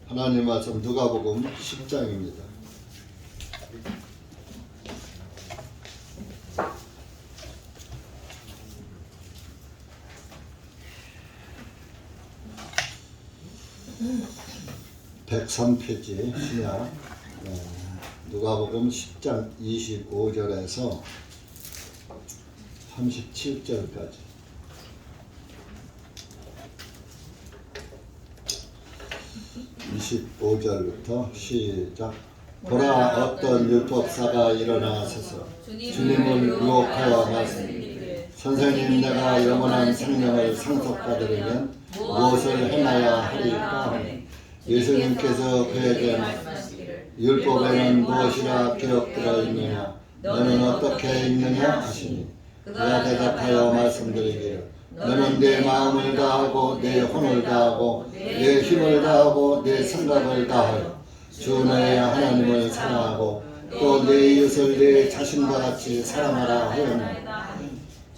하나님 말씀 누가복음 10장입니다. (103페이지) 신약 누가복음 10장 25절에서 37절까지. (25절부터) 시작. 보라, 어떤 율법사가 일어나서서 주님을 유혹하여 말씀이르되, 선생님, 내가 영원한 생명을 상속받으려면 무엇을 행하여야 하리까 하니, 예수님께서 그에게 말씀하시기를, 율법에는 무엇이라 기록되어 있느냐, 너는 어떻게 읽느냐 하시니, 그가 대답하여 말씀드리기를, 너는 내 마음을 다하고 내 혼을 다하고 내 힘을 다하고 내 생각을 다하여 주 너의 하나님을 사랑하고 또 내 이웃을 내 자신과 같이 사랑하라 하였나이다.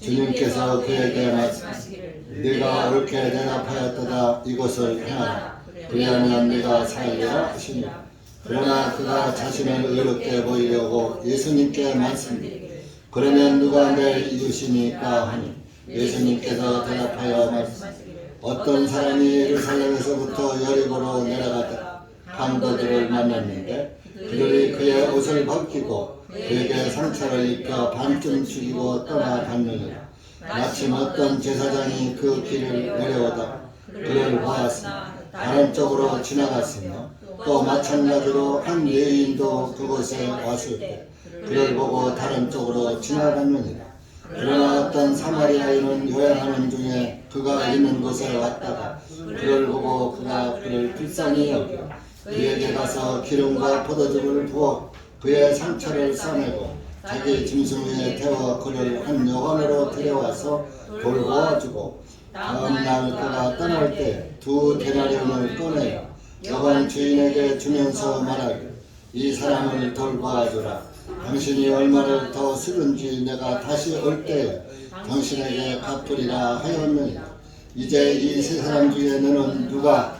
주님께서 그에게 말씀하시기를, 네가 옳게 대답하였도다. 이것을 행하라. 그리하면 네가 살리라 하시니라. 그러나 그가 자신을 의롭게 보이려고 예수님께 말씀드리기를, 그러면 누가 내 이웃이니까 하니, 예수님께서 대답하여 말씀하시기를, 어떤 사람이 예루살렘에서부터 여리고로 내려가다가 강도들을 만났는데, 그들이 그의 옷을 벗기고 그에게 상처를 입혀 반쯤 죽이고 떠나갔느니라. 마침 어떤 제사장이 그 길을 내려오다가 그를 보았으나 다른 쪽으로 지나갔으며, 또 마찬가지로 한 레위인도 그곳에 왔을 때 그를 보고 다른 쪽으로 지나갔느니라. 그러나 어떤 사마리아인은 여행하는 중에 그가 있는 곳에 왔다가 그를 보고 그가 그를 불쌍히 여겨 그에게 가서 기름과 포도즙을 부어 그의 상처를 싸매고 자기 짐승 위에 태워 그를 한 여관으로 데려와서 돌보아주고, 다음 날 그가 떠날 때 2데나리온을 꺼내어 여관 주인에게 주면서 말하기를, 이 사람을 돌보아주라. 당신이 얼마를 더 쓰든지 내가 다시 올 때에 당신에게 갚으리라 하였느니라. 이제 이 세 사람 중에 너는 누가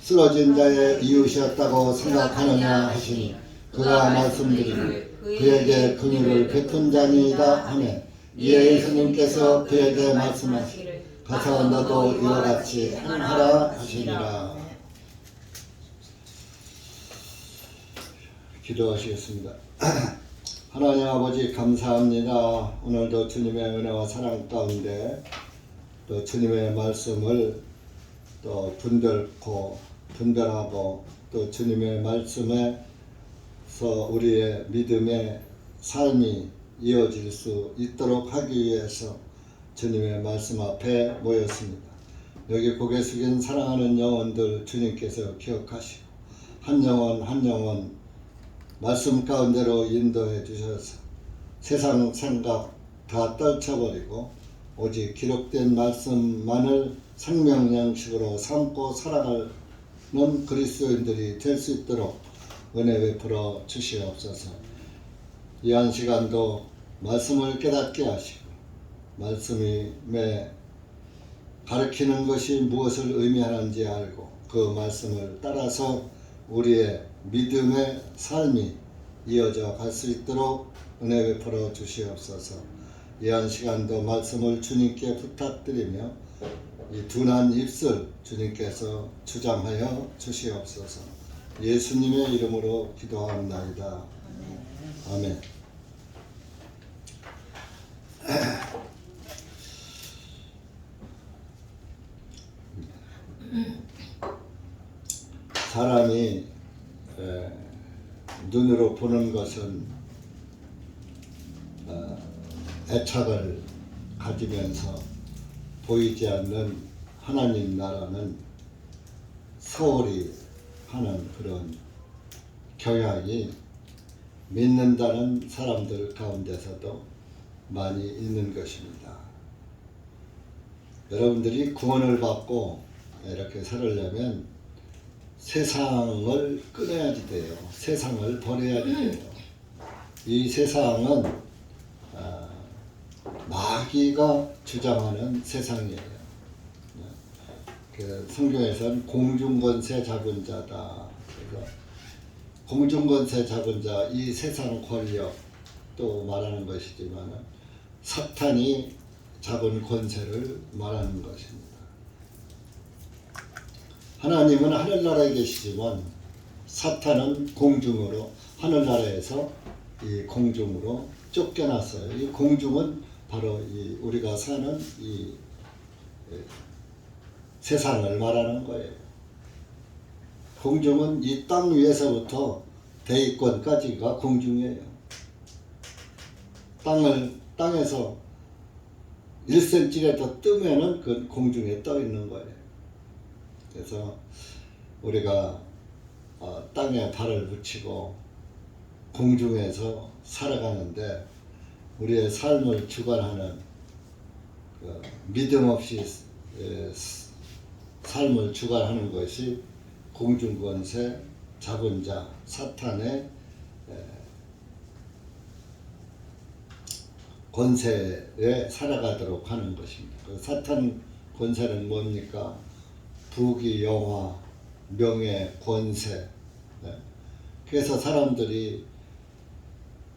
쓰러진 자의 이웃이었다고 생각하느냐 하시니, 그가 말씀드리기를, 그에게 긍휼을 베푼 자니이다 하매, 이에 예수님께서 그에게 말씀하시기를, 가서 너도 이와 같이 행하라 하시니라. 기도하시겠습니다. 하나님 아버지, 감사합니다. 오늘도 주님의 은혜와 사랑 가운데 또 주님의 말씀을 또 분별하고 또 주님의 말씀에서 우리의 믿음의 삶이 이어질 수 있도록 하기 위해서 주님의 말씀 앞에 모였습니다. 여기 고개 숙인 사랑하는 영혼들 주님께서 기억하시고 한 영혼 한 영혼 말씀 가운데로 인도해 주셔서 세상 생각 다 떨쳐버리고 오직 기록된 말씀만을 생명 양식으로 삼고 살아가는 그리스도인들이 될 수 있도록 은혜 베풀어 주시옵소서. 이 한 시간도 말씀을 깨닫게 하시고 말씀이 가르치는 것이 무엇을 의미하는지 알고 그 말씀을 따라서 우리의 믿음의 삶이 이어져 갈 수 있도록 은혜 베풀어 주시옵소서. 이 한 시간도 말씀을 주님께 부탁드리며 이 둔한 입술 주님께서 주장하여 주시옵소서. 예수님의 이름으로 기도합나이다. 아멘. 사람이 눈으로 보는 것은 애착을 가지면서 보이지 않는 하나님 나라는 소홀히 하는 그런 경향이 믿는다는 사람들 가운데서도 많이 있는 것입니다. 여러분들이 구원을 받고 이렇게 살으려면 세상을 끊어야지 돼요. 세상을 버려야지 돼요. 이 세상은 마귀가 주장하는 세상이에요. 그 성경에서는 공중권세 잡은 자다. 그래서 공중권세 잡은 자, 이 세상 권력 또 말하는 것이지만 사탄이 잡은 권세를 말하는 것입니다. 하나님은 하늘나라에 계시지만 사탄은 공중으로, 하늘나라에서 이 공중으로 쫓겨났어요. 이 공중은 바로 이 우리가 사는 이 세상을 말하는 거예요. 공중은 이 땅 위에서부터 대기권까지가 공중이에요. 땅에서 1cm라도 뜨면은 그 공중에 떠 있는 거예요. 그래서 우리가 땅에 발을 붙이고 공중에서 살아가는데 우리의 삶을 주관하는 믿음 없이 삶을 주관하는 것이 공중권세 잡은 자 사탄의 권세에 살아가도록 하는 것입니다. 그 사탄 권세는 뭡니까? 부귀, 영화, 명예, 권세. 그래서 사람들이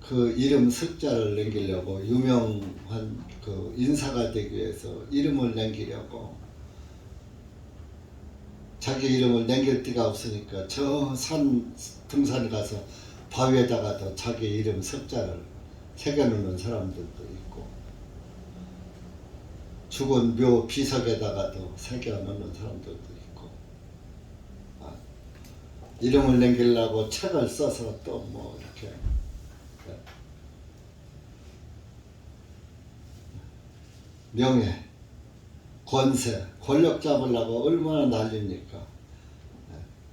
그 이름 숫자를 남기려고, 유명한 그 인사가 되기 위해서 이름을 남기려고, 자기 이름을 남길 데가 없으니까 저 산 등산 가서 바위에다가도 자기 이름 숫자를 새겨놓는 사람들도 있고, 죽은 묘 비석에다가도 새겨놓는 사람들도 있고, 이름을 남기려고 책을 써서 또 뭐 이렇게 명예, 권세, 권력 잡으려고 얼마나 난립니까?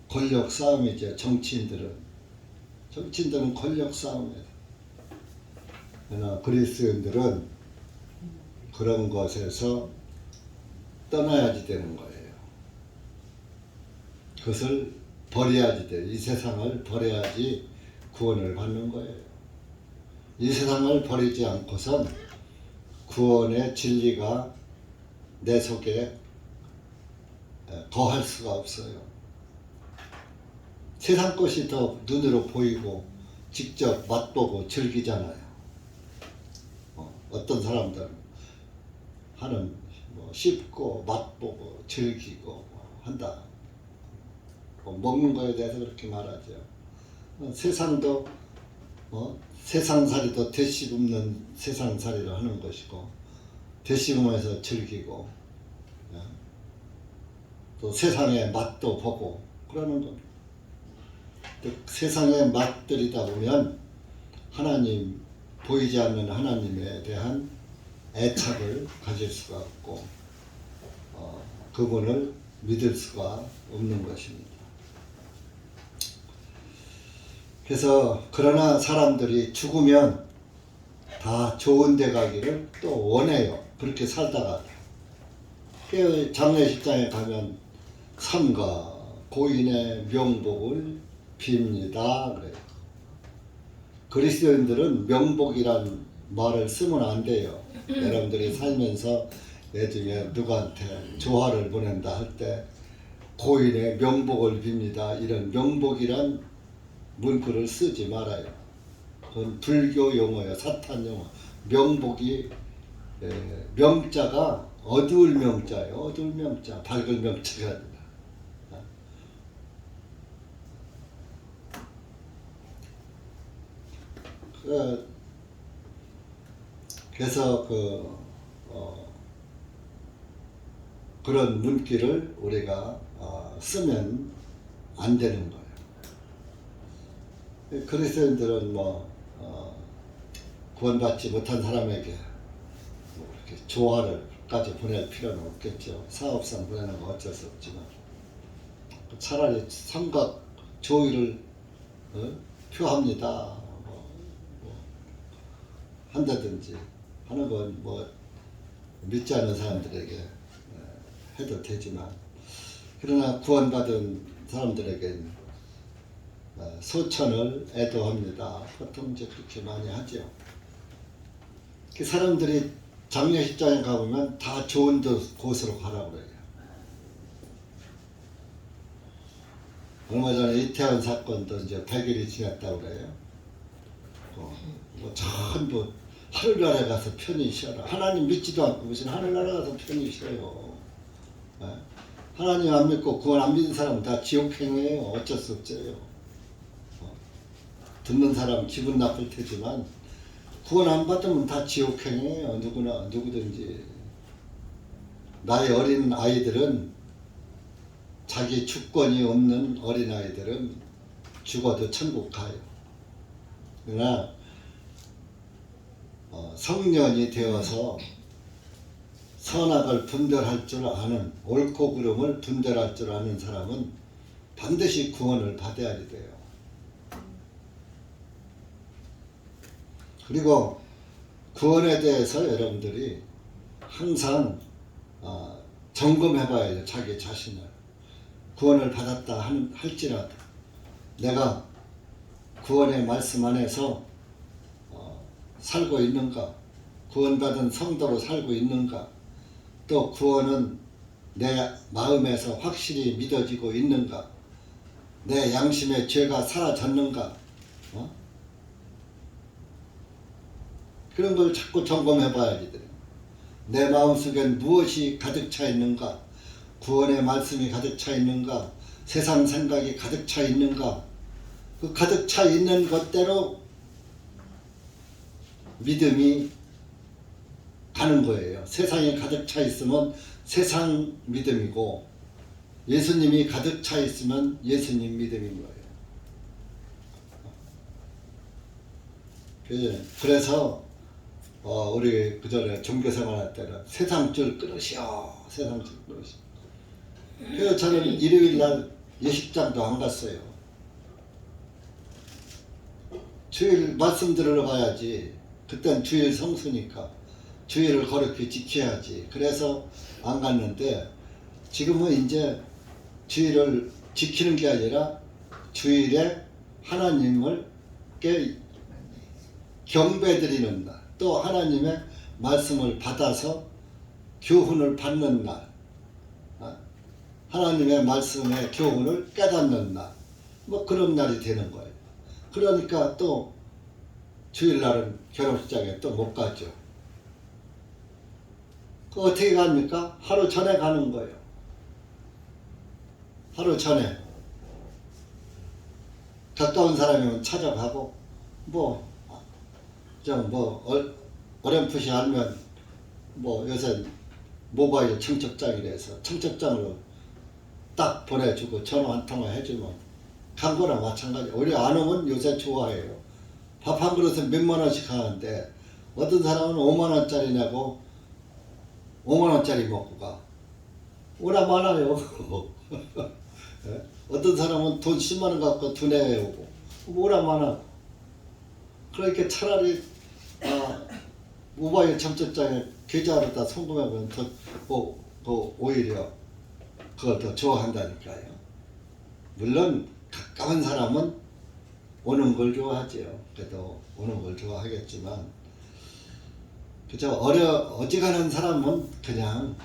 권력 싸움이죠. 정치인들은 권력 싸움이에요. 그러나 그리스도인들은 그런 것에서 떠나야지 되는 거예요. 그것을 버려야지 돼요. 이 세상을 버려야지 구원을 받는 거예요. 이 세상을 버리지 않고선 구원의 진리가 내 속에 거할 수가 없어요. 세상 것이 더 눈으로 보이고 직접 맛보고 즐기잖아요. 어떤 사람들은 하는 씹고 맛보고 즐기고 한다. 먹는 거에 대해서 그렇게 말하죠. 세상도 세상살이도 되씹는 세상살이를 하는 것이고, 되씹으면서 즐기고, 또 세상의 맛도 보고 그러는 겁니다. 세상의 맛들이다 보면 하나님, 보이지 않는 하나님에 대한 애착을 가질 수가 없고 그분을 믿을 수가 없는 것입니다. 그래서 그러나 사람들이 죽으면 다 좋은 데 가기를 또 원해요. 그렇게 살다가 장례식장에 가면 삼가 고인의 명복을 빕니다 그래요. 그리스도인들은 명복이란 말을 쓰면 안 돼요. 여러분들이 살면서 나중에 누구한테 조화를 보낸다 할 때 고인의 명복을 빕니다, 이런 명복이란 문구를 쓰지 말아요. 그건 불교 용어예요. 사탄 용어. 명복이 명자가 어두울 명자예요. 어두울 명자, 밝을 명자가 아니라. 그래서 그런 문구를 우리가 쓰면 안 되는 거예요. 그리스도인들은 구원받지 못한 사람에게 이렇게 조화를까지 보낼 필요는 없겠죠. 사업상 보내는 건 어쩔 수 없지만 차라리 삼각 조의를 표합니다 한다든지 하는 건 믿지 않는 사람들에게 해도 되지만, 그러나 구원받은 사람들에게는 소천을 애도합니다. 보통 이제 그렇게 많이 하죠. 그 사람들이 장례식장에 가보면 다 좋은 곳으로 가라고 그래요. 얼마 전에 이태원 사건도 이제 100일이 지났다고 그래요. 뭐 전부 하늘나라에 가서 편히 쉬어라. 하나님 믿지도 않고 무슨 하늘나라 가서 편히 쉬어요. 예? 하나님 안 믿고 구원 안 믿는 사람은 다 지옥행이에요. 어쩔 수 없어요. 듣는 사람 기분 나쁠 테지만 구원 안 받으면 다 지옥행이에요. 누구든지. 나의 어린 아이들은, 자기 주권이 없는 어린 아이들은 죽어도 천국 가요. 그러나 성년이 되어서 선악을 분별할 줄 아는, 옳고 그름을 분별할 줄 아는 사람은 반드시 구원을 받아야 돼요. 그리고 구원에 대해서 여러분들이 항상 점검해봐야죠. 자기 자신을. 구원을 받았다 할지라도 내가 구원의 말씀 안에서 살고 있는가, 구원받은 성도로 살고 있는가, 또 구원은 내 마음에서 확실히 믿어지고 있는가, 내 양심의 죄가 사라졌는가, 그런 걸 자꾸 점검해 봐야지. 내 마음속엔 무엇이 가득 차 있는가, 구원의 말씀이 가득 차 있는가, 세상 생각이 가득 차 있는가, 그 가득 차 있는 것대로 믿음이 가는 거예요. 세상에 가득 차 있으면 세상 믿음이고, 예수님이 가득 차 있으면 예수님 믿음인 거예요. 그래서 우리 그전에 종교생활 할 때는 세상줄 끊으시오, 세상줄 끊으시오. 그래서 저는 일요일날 예식장도 안 갔어요. 주일 말씀 들으러 가야지. 그땐 주일 성수니까 주일을 거룩히 지켜야지. 그래서 안 갔는데, 지금은 이제 주일을 지키는 게 아니라 주일에 하나님을 경배드리는 날, 또 하나님의 말씀을 받아서 교훈을 받는 날, 하나님의 말씀의 교훈을 깨닫는 날, 뭐 그런 날이 되는 거예요. 그러니까 또 주일날은 결혼식장에 또 못 가죠. 그 어떻게 갑니까? 하루 전에 가는 거예요. 하루 전에. 가까운 사람이면 찾아가고, 어렴풋이 알면, 요새 모바일 청첩장이라서 청첩장으로 딱 보내주고 전화 한 통화 해주면 간 거나 마찬가지예요. 우리 안 오면 요새 좋아해요. 밥 한 그릇에 몇만 원씩 하는데, 어떤 사람은 5만 원짜리 내고 5만 원짜리 먹고 가. 오나 많아요. 어떤 사람은 돈 10만 원 갖고 두뇌에 오고, 오나 많아. 그러니까 차라리 모바일 청첩장에 계좌로다 송금하면 오히려 그걸 더 좋아한다니까요. 물론 가까운 사람은 오는 걸 좋아하죠. 그래도 오는 걸 좋아하겠지만, 그저 어지간한 사람은 그냥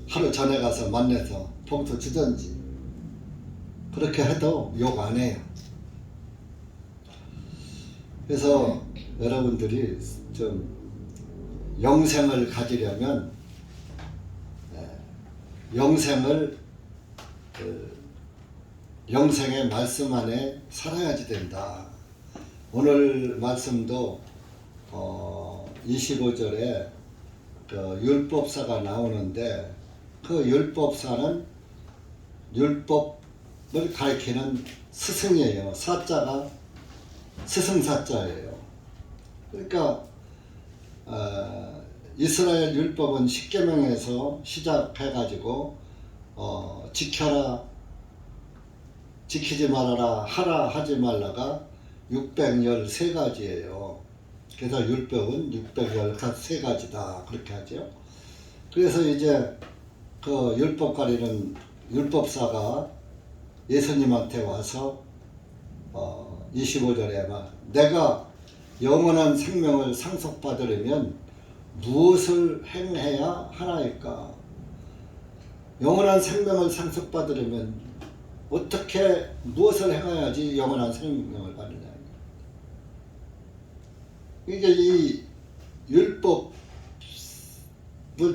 하루 전에 가서 만나서 봉투 주든지 그렇게 해도 욕 안 해요. 그래서 여러분들이 좀 영생을 가지려면 영생의 말씀 안에 살아야지 된다. 오늘 말씀도 25절에 그 율법사가 나오는데, 그 율법사는 율법을 가리키는 스승이에요. 사자가 스승사자예요. 그러니까 이스라엘 율법은 십계명에서 시작해가지고 지켜라, 지키지 말아라, 하라, 하지 말라가 613가지예요. 그래서 율법은 613가지다 그렇게 하죠. 그래서 이제 그 율법 가리는 율법사가 예수님한테 와서 25절에 내가 영원한 생명을 상속받으려면 무엇을 행해야 하나이까? 영원한 생명을 상속받으려면 어떻게 무엇을 행해야지 영원한 생명을 받느냐. 이게 이 율법을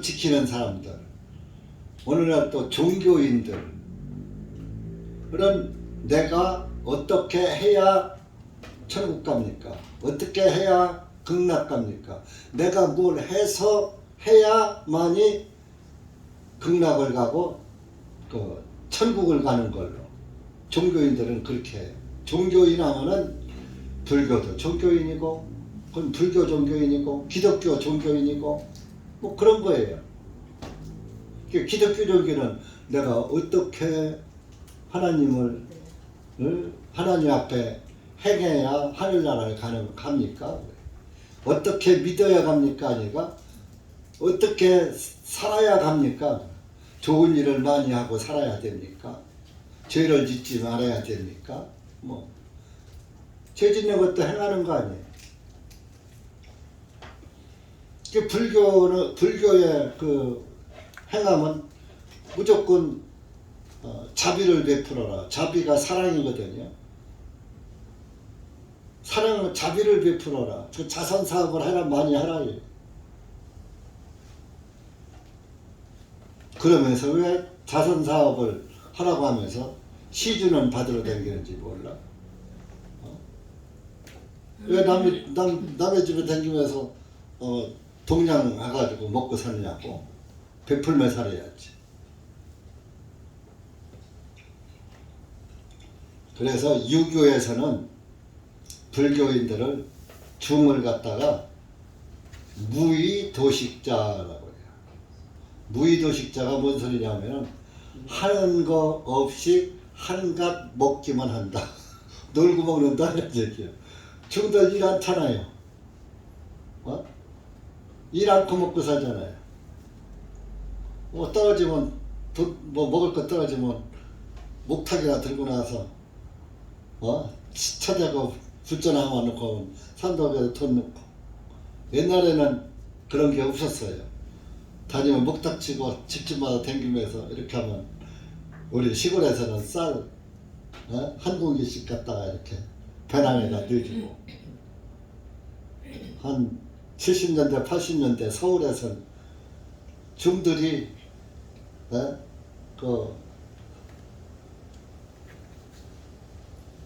지키는 사람들, 오늘날 또 종교인들, 그런 내가 어떻게 해야 천국 갑니까? 어떻게 해야 극락 갑니까? 내가 뭘 해서 해야만이 극락을 가고 그 천국을 가는 걸로 종교인들은 그렇게 해요. 종교인 하면은 불교도 종교인이고, 그건 불교 종교인이고, 기독교 종교인이고, 뭐 그런 거예요. 기독교 종교는 내가 어떻게 하나님을 하나님 앞에 행해야 하늘나라를 갑니까? 어떻게 믿어야 갑니까? 아니가? 어떻게 살아야 갑니까? 좋은 일을 많이 하고 살아야 됩니까? 죄를 짓지 말아야 됩니까? 뭐 죄 짓는 것도 행하는 거 아니에요. 불교의 그 행함은 무조건 자비를 베풀어라. 자비가 사랑이거든요. 사랑은 자비를 베풀어라. 그 자선 사업을 하라, 많이 하라. 그러면서 왜 자선 사업을 하라고 하면서 시주는 받으러 다니는지 몰라? 왜 남의 집에 다니면서 동양 해가지고 먹고 사느냐고. 베풀며 살아야지. 그래서 유교에서는 불교인들을 중을 갖다가 무의도식자라고 해요. 무의도식자가 뭔 소리냐면 하는 거 없이 한갓 먹기만 한다. 놀고 먹는다 이런 얘기예요. 중들 일 않잖아요. 일 않고 먹고 살잖아요. 뭐 떨어지면 뭐 먹을 거 떨어지면 목탁이나 들고 나서 쳐대고 숫자나 하나 놓고 산도에다 돈 넣고. 옛날에는 그런 게 없었어요. 다니면 목탁 치고 집집마다 댕기면서 이렇게 하면 우리 시골에서는 쌀 한 공기씩 갖다가 이렇게 배낭에다 넣어주고. 한 70년대 80년대 서울에서는 중들이 그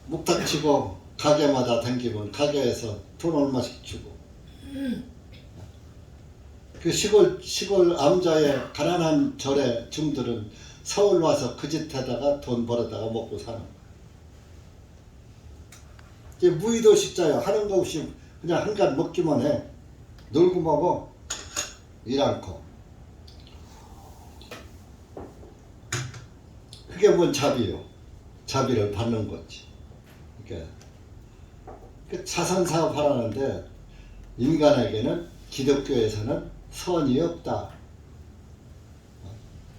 목탁 치고 가게마다 다니면 가게에서 돈 얼마씩 주고. 그 시골 암자의 가난한 절의 중들은 서울 와서 그 짓에다가 돈 벌어다가 먹고 사는 거예요. 이게 무의도식자야. 하는 거 없이 그냥 한간 먹기만 해. 놀고 먹어. 일 않고. 그게 뭔 자비요. 자비를 받는 거지. 그러니까 자선사업 하라는데 인간에게는 기독교에서는 선이 없다.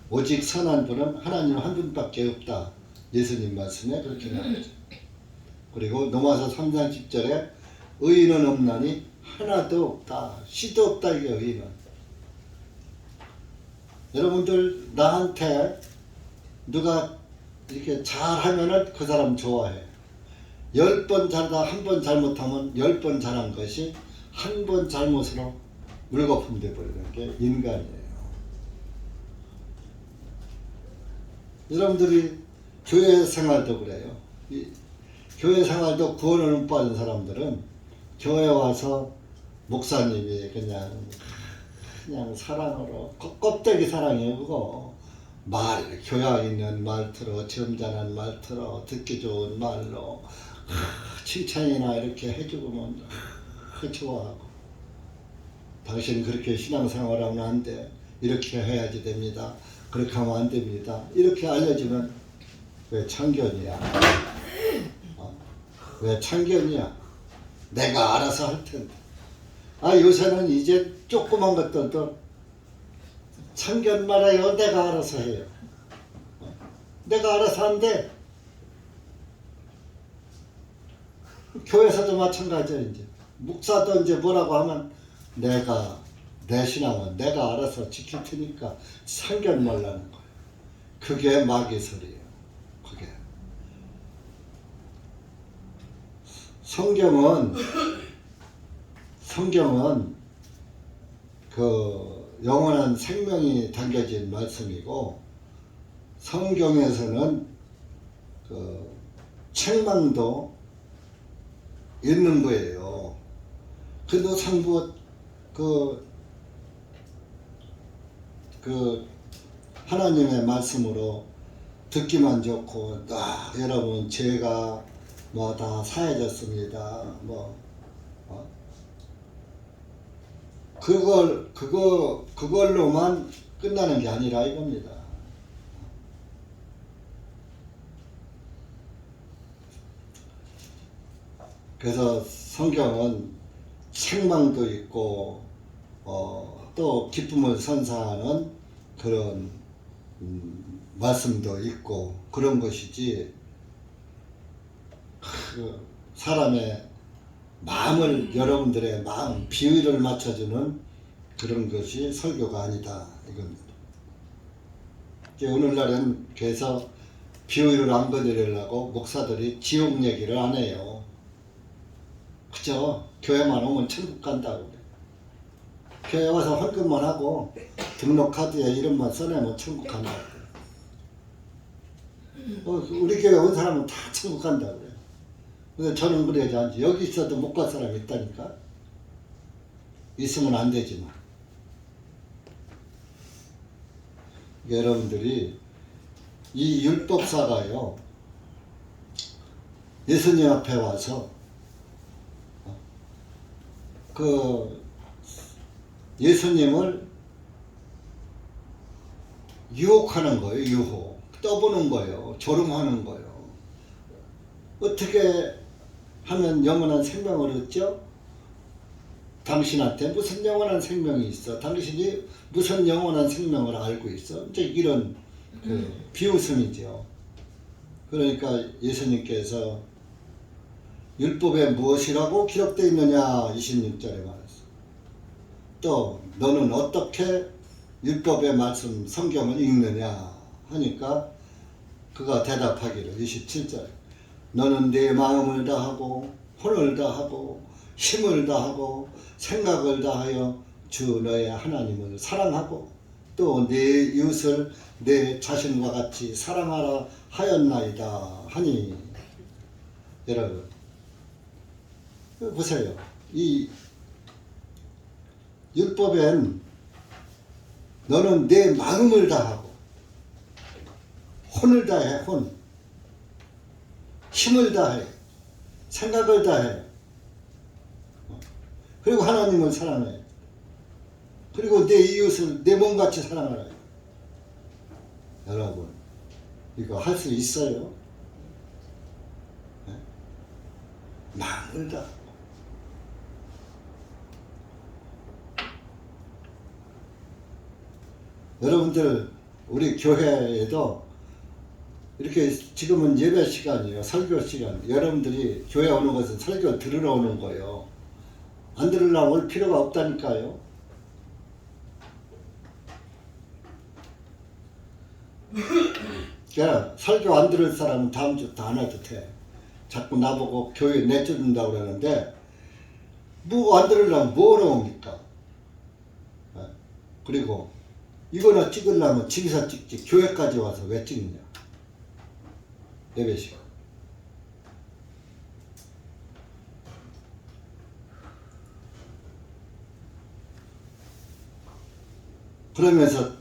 오직 선한 분은 하나님 한 분밖에 없다. 예수님 말씀에 그렇게 나오죠. 그리고 로마서 3장 10절에 의인은 없나니 하나도 없다. 시도 없다. 이게 의인은. 여러분들 나한테 누가 이렇게 잘하면은 그 사람 좋아해. 10번 잘하다 한 번 잘못하면 10번 잘한 것이 한 번 잘못으로 물거품 되어버리는 게 인간이에요. 여러분들이 교회 생활도 그래요. 교회 생활도 구원을 못 받은 사람들은 교회 와서 목사님이 그냥 사랑으로 껍데기 사랑이에요. 그거 교양 있는 말투로 점잖은 말투로 듣기 좋은 말로 칭찬이나 이렇게 해주면 좋아하고, 당신 그렇게 신앙생활하면 안 돼. 이렇게 해야지 됩니다. 그렇게 하면 안 됩니다. 이렇게 알려주면 왜 참견이야? 왜 참견이야? 내가 알아서 할 텐데. 요새는 이제 조그만 것들도 참견 말아요. 내가 알아서 해요. 내가 알아서 한대. 교회에서도 마찬가지야. 이제 목사도 이제 뭐라고 하면 내 신앙은 내가 알아서 지킬 테니까 참견 말라는 거예요. 그게 마귀설이에요. 그게 성경은 그 영원한 생명이 담겨진 말씀이고, 성경에서는 그 책망도 있는 거예요. 그 노상부 그 하나님의 말씀으로 듣기만 좋고, 여러분 죄가 뭐 다 사해졌습니다. 그걸로만 끝나는 게 아니라 이겁니다. 그래서 성경은 책망도 있고, 또 기쁨을 선사하는 그런 말씀도 있고 그런 것이지, 사람의 마음을, 여러분들의 마음 비위를 맞춰주는 그런 것이 설교가 아니다 이겁니다. 오늘날은 그래서 비위를 안 건드리려고 목사들이 지옥 얘기를 안 해요. 그죠? 교회만 오면 천국 간다고 그래. 교회 와서 헌금만 하고 등록카드에 이름만 써내면 천국 간다고 그래. 우리 교회 온 사람은 다 천국 간다고 그래. 근데 저는 그래야지 않지. 여기 있어도 못 갈 사람이 있다니까. 있으면 안 되지만. 여러분들이 이 율법사가요, 예수님 앞에 와서 그 예수님을 유혹하는 거예요. 유혹. 떠보는 거예요. 조롱하는 거예요. 어떻게 하면 영원한 생명을 얻죠? 당신한테 무슨 영원한 생명이 있어? 당신이 무슨 영원한 생명을 알고 있어? 이제 이런 비웃음이죠. 그러니까 예수님께서 율법에 무엇이라고 기록되어 있느냐 26절에 말했어. 또 너는 어떻게 율법의 말씀 성경을 읽느냐 하니까 그가 대답하기를 27절, 너는 내 마음을 다하고 혼을 다하고 힘을 다하고 생각을 다하여 주 너의 하나님을 사랑하고 또 내 이웃을 내 자신과 같이 사랑하라 하였나이다 하니. 여러분 보세요. 이 율법엔 너는 내 마음을 다하고 혼을 다해, 힘을 다해, 생각을 다해, 그리고 하나님을 사랑해, 그리고 내 이웃을 내 몸같이 사랑하라. 여러분 이거 할 수 있어요? 네? 마음을 다하고 여러분들 우리 교회에도 이렇게 지금은 예배 시간이에요. 설교 시간. 여러분들이 교회 오는 것은 설교 들으러 오는 거예요. 안 들으려고 올 필요가 없다니까요. 그러니까 설교 안 들을 사람은 다음 주부터 안 와도 돼. 자꾸 나보고 교회 내쫓는다고 그러는데 뭐 안 들으려면 뭐로 옵니까? 그리고 이거나 찍으려면 집에서 찍지 교회까지 와서 왜 찍느냐. 예배시간. 그러면서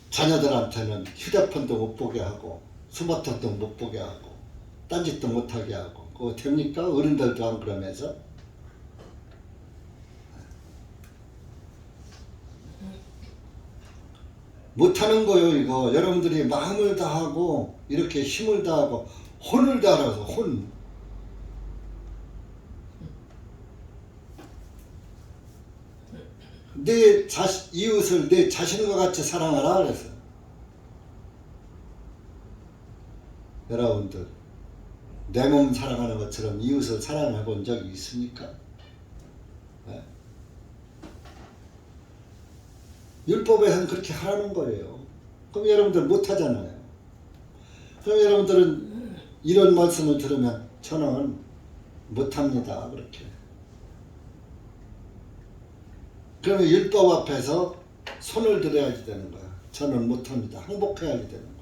자녀들한테는 휴대폰도 못 보게 하고 스마트폰도 못 보게 하고 딴짓도 못하게 하고 그거 됩니까? 어른들도 안 그러면서. 못하는 거예요. 이거 여러분들이 마음을 다하고 이렇게 힘을 다하고 혼을 다해서 혼. 내 이웃을 내 자신과 같이 사랑하라 그래서. 여러분들 내 몸 사랑하는 것처럼 이웃을 사랑해 본 적이 있습니까? 네? 율법에서는 그렇게 하라는 거예요. 그럼 여러분들 못하잖아요. 그럼 여러분들은 이런 말씀을 들으면 저는 못합니다. 그렇게. 그러면 율법 앞에서 손을 들어야지 되는 거야. 저는 못합니다. 항복해야지 되는 거야.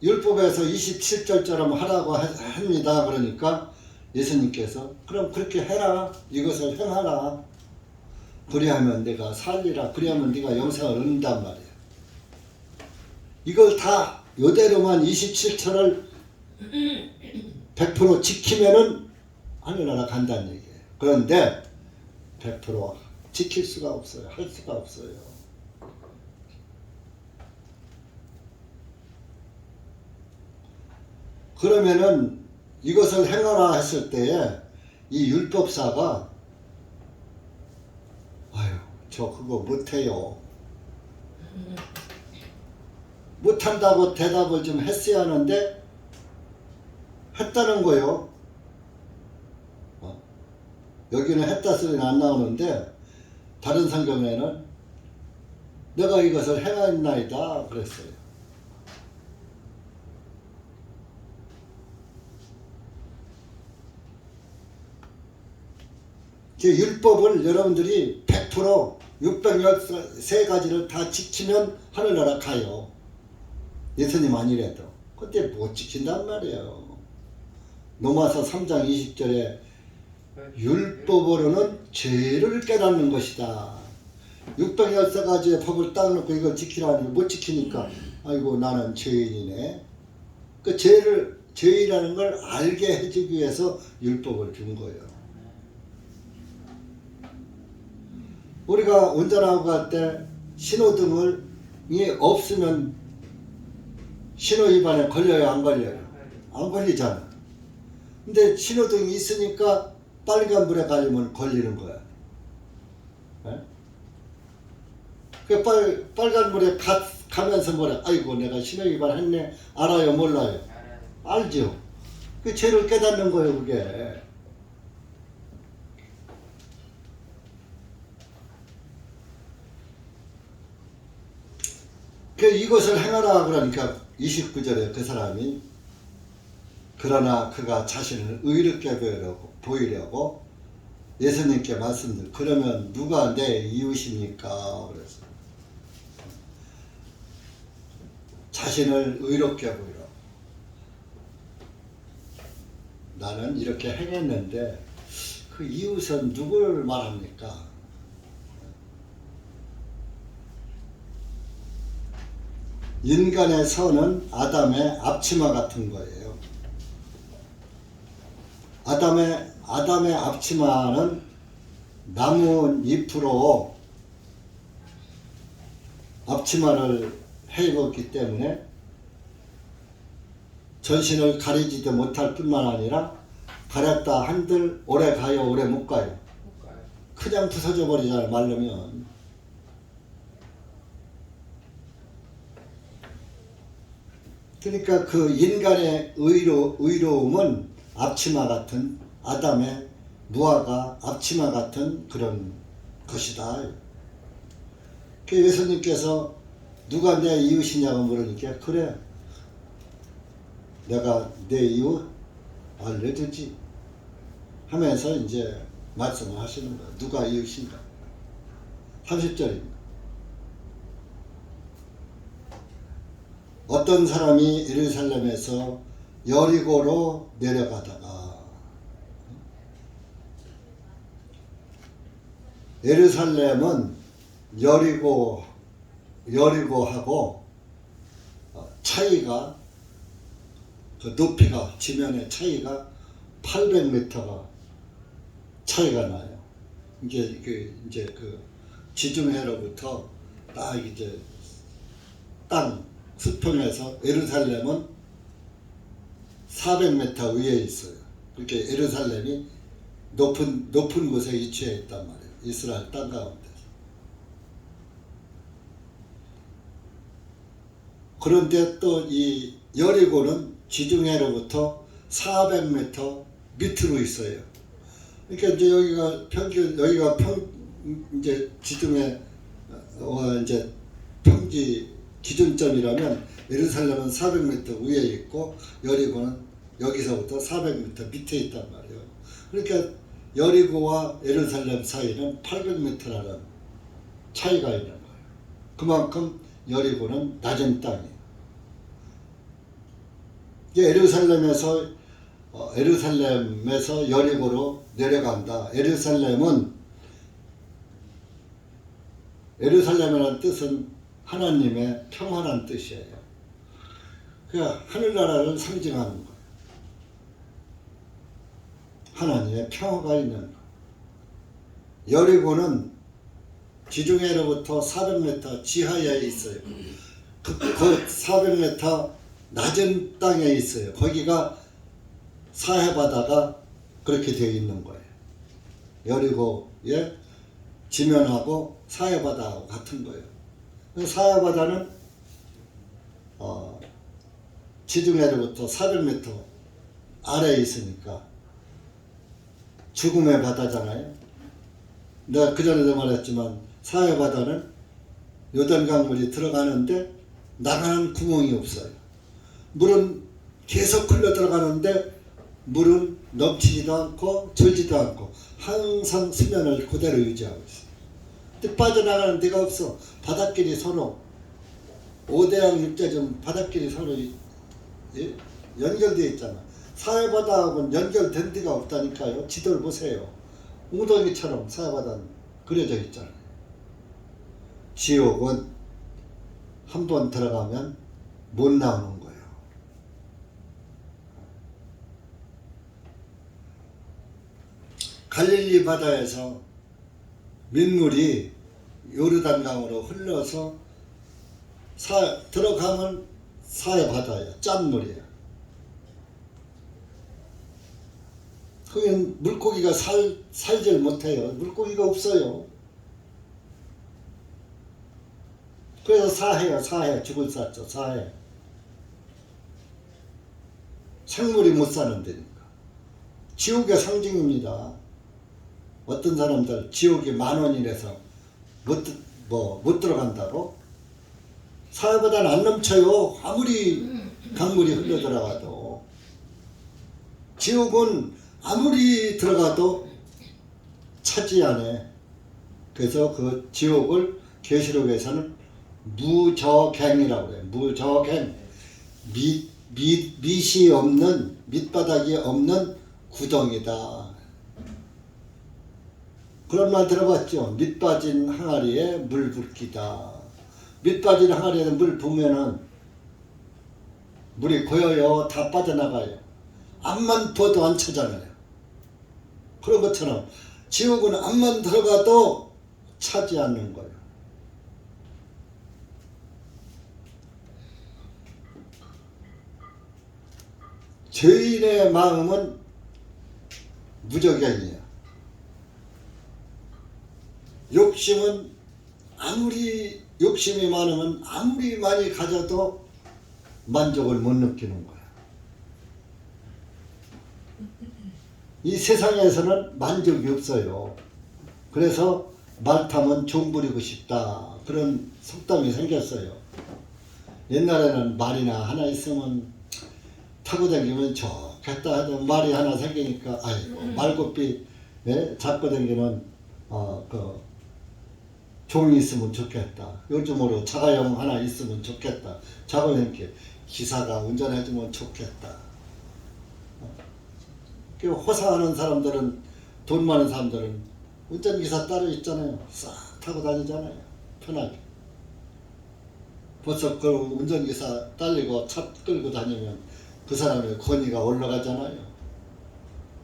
율법에서 27절처럼 하라고 합니다. 그러니까 예수님께서 그럼 그렇게 해라. 이것을 행하라. 그리하면 내가 살리라. 그리하면 네가 영생을 얻는단 말이야. 이걸 다 이대로만 27절을 100% 지키면은 하늘나라 간다는 얘기예요. 그런데 100% 지킬 수가 없어요. 할 수가 없어요. 그러면은 이것을 행하라 했을 때에 이 율법사가 아유 저 그거 못해요. 못한다고 대답을 좀 했어야 하는데 했다는 거요. 여기는 했다 소리는 안 나오는데 다른 성경에는 내가 이것을 행하였나이다 그랬어요. 율법을 여러분들이 100% 613가지를 다 지키면 하늘나라 가요. 예수님 아니래도. 그때 못 지킨단 말이에요. 로마서 3장 20절에 율법으로는 죄를 깨닫는 것이다. 613가지의 법을 딱 놓고 이걸 지키라니 못 지키니까 아이고 나는 죄인이네. 그 죄이라는 걸 알게 해주기 위해서 율법을 준 거예요. 우리가 운전하고 갈 때 신호등이 없으면 신호 위반에 걸려요, 안 걸려요? 안 걸리잖아. 근데 신호등이 있으니까 빨간불에 가려면 걸리는 거야. 네? 그 빨간불에 가면서 뭐래? 아이고 내가 신호 위반했네. 알아요, 몰라요? 알죠. 그 죄를 깨닫는 거예요, 그게. 이것을 행하라 그러니까 29절에 그 사람이 그러나 그가 자신을 의롭게 보이려고 예수님께 말씀드려 그러면 누가 내 이웃입니까? 그래서 자신을 의롭게 보이라고 나는 이렇게 행했는데 그 이웃은 누구를 말합니까? 인간의 선은 아담의 앞치마 같은 거예요. 아담의 앞치마는 나뭇잎으로 앞치마를 해 입었기 때문에 전신을 가리지도 못할 뿐만 아니라 가렸다 한들 오래 가요, 오래 못 가요. 그냥 부서져 버리잖아요, 말르면. 그러니까 그 인간의 의로움은 앞치마 같은 아담의 무화과 앞치마 같은 그런 것이다. 그 예수님께서 누가 내 이웃이냐고 물으니까 그래 내가 내 이웃 알려주지 하면서 이제 말씀을 하시는 거예요. 누가 이웃인가? 30절입니다. 어떤 사람이 예루살렘에서 여리고로 내려가다가 예루살렘은 여리고하고 차이가 그 높이가 지면의 차이가 800m가 차이가 나요. 이제 그 지중해로부터 딱 이제 땅 수평에서 예루살렘은 400m 위에 있어요. 그렇게 예루살렘이 높은 곳에 위치해 있단 말이에요. 이스라엘 땅 가운데. 그런데 또 이 여리고는 지중해로부터 400m 밑으로 있어요. 그러니까 이제 여기가 이제 지중해 이제 평지 기준점이라면 예루살렘은 400m 위에 있고 여리고는 여기서부터 400m 밑에 있단 말이에요. 그러니까 여리고와 예루살렘 사이는 800m라는 차이가 있는 거예요. 그만큼 여리고는 낮은 땅이에요. 예루살렘에서 여리고로 내려간다. 예루살렘이라는 뜻은 하나님의 평화란 뜻이에요. 그러니까 하늘나라를 상징하는 거예요. 하나님의 평화가 있는 거예요. 여리고는 지중해로부터 400m 지하에 있어요. 그 400m 낮은 땅에 있어요. 거기가 사해바다가 그렇게 되어 있는 거예요. 여리고의 지면하고 사해바다하고 같은 거예요. 사해바다는 지중해로부터 400m 아래에 있으니까 죽음의 바다잖아요. 내가 그전에도 말했지만 사해바다는 요단강물이 들어가는데 나가는 구멍이 없어요. 물은 계속 흘러 들어가는데 물은 넘치지도 않고 절지도 않고 항상 수면을 그대로 유지하고 있어요. 근데 빠져나가는 데가 없어. 바닷길이 서로 5대양 육지점 바닷길이 서로 연결되어 있잖아. 사해바다하고는 연결된 데가 없다니까요. 지도를 보세요. 웅덩이처럼 사해바다는 그려져 있잖아요. 지옥은 한 번 들어가면 못 나오는 거예요. 갈릴리 바다에서 민물이 요르단강으로 흘러서 들어가면 사해바다예요. 짠물이에요. 거기는 물고기가 살질 못해요. 물고기가 없어요. 그래서 사해요. 사해. 죽을 쌌죠. 사해. 생물이 못 사는 데니까. 지옥의 상징입니다. 어떤 사람들 지옥이 10,000원이라서 못 들어간다고? 사해보다는 안 넘쳐요. 아무리 강물이 흘러 들어가도. 지옥은 아무리 들어가도 차지 않아. 그래서 그 지옥을 계시록에서는 무저갱이라고 해요. 무저갱. 밑이 없는, 밑바닥이 없는 구덩이다. 그런 말 들어봤죠? 밑 빠진 항아리에 물 붓기다. 밑 빠진 항아리에 물 부으면은 물이 고여요. 다 빠져나가요. 암만 부어도 안 차잖아요. 그런 것처럼 지옥은 암만 들어가도 차지 않는 거예요. 죄인의 마음은 무저갱이에요. 욕심은 아무리 욕심이 많으면 아무리 많이 가져도 만족을 못 느끼는 거예요. 이 세상에서는 만족이 없어요. 그래서 말 타면 종 부리고 싶다. 그런 속담이 생겼어요. 옛날에는 말이나 하나 있으면 타고 다니면 좋겠다 하던 말이 하나 생기니까 아이고 말고삐 잡고 다니는 종이 있으면 좋겠다. 요즘으로 자가용 하나 있으면 좋겠다. 자가용 기사가 운전해주면 좋겠다. 호사하는 사람들은, 돈 많은 사람들은 운전기사 따로 있잖아요. 싹 타고 다니잖아요. 편하게. 벌써 그 운전기사 딸리고 차 끌고 다니면 그 사람의 권위가 올라가잖아요.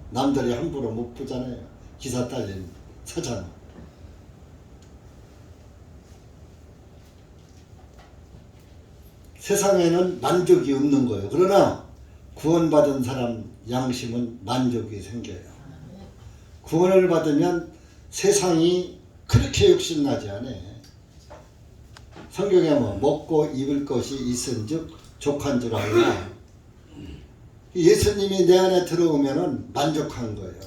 남들이 함부로 못 보잖아요. 기사 딸린 사장. 세상에는 만족이 없는 거예요. 그러나 구원받은 사람 양심은 만족이 생겨요. 구원을 받으면 세상이 그렇게 욕심나지 않아요. 성경에 먹고 입을 것이 있은즉 족한 줄 알라. 예수님이 내 안에 들어오면은 만족한 거예요.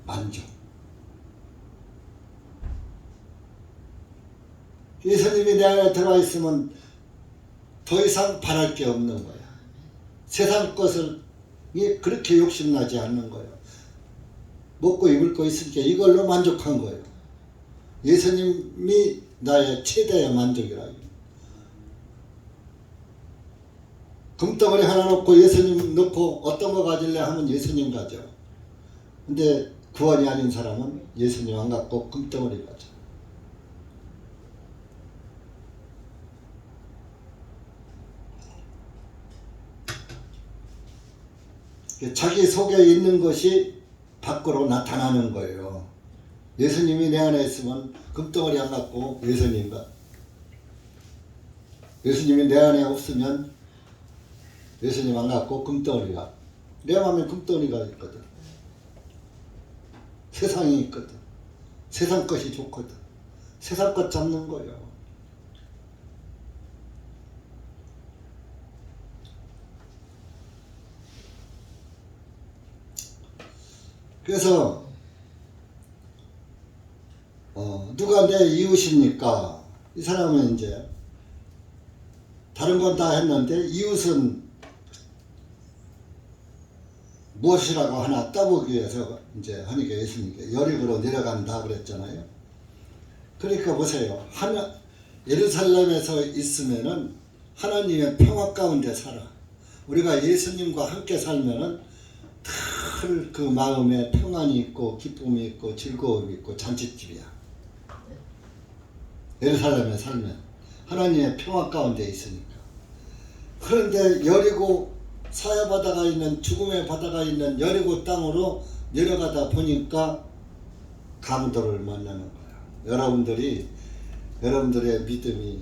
만족. 예수님이 내 안에 들어와 있으면 더 이상 바랄 게 없는 거야. 세상 것을 그렇게 욕심나지 않는 거예요. 먹고 입을 거 있으니까 이걸로 만족한 거예요. 예수님이 나의 최대의 만족이라고. 금덩어리 하나 놓고 예수님 놓고 어떤 거 가질래 하면 예수님 가져. 근데 구원이 아닌 사람은 예수님 안 갖고 금덩어리 가져. 자기 속에 있는 것이 밖으로 나타나는 거예요. 예수님이 내 안에 있으면 금덩어리 안 갖고 예수님과, 예수님이 내 안에 없으면 예수님 안 갖고 금덩어리가, 내 마음에 금덩어리가 있거든. 세상이 있거든. 세상 것이 좋거든. 세상 것 잡는 거예요. 그래서 누가 내 이웃입니까? 이 사람은 이제 다른 건 다 했는데 이웃은 무엇이라고 하나 따보기 위해서 이제 하니까 예수님께 여리고로 내려간다 그랬잖아요. 그러니까 보세요. 예루살렘에서 있으면은 하나님의 평화 가운데 살아. 우리가 예수님과 함께 살면은 늘 그 마음에 평안이 있고 기쁨이 있고 즐거움이 있고 잔치집이야. 예루살렘에 살면 하나님의 평화 가운데 있으니까. 그런데 여리고 사야바다가 있는, 죽음의 바다가 있는 여리고 땅으로 내려가다 보니까 강도를 만나는 거야. 여러분들의 믿음이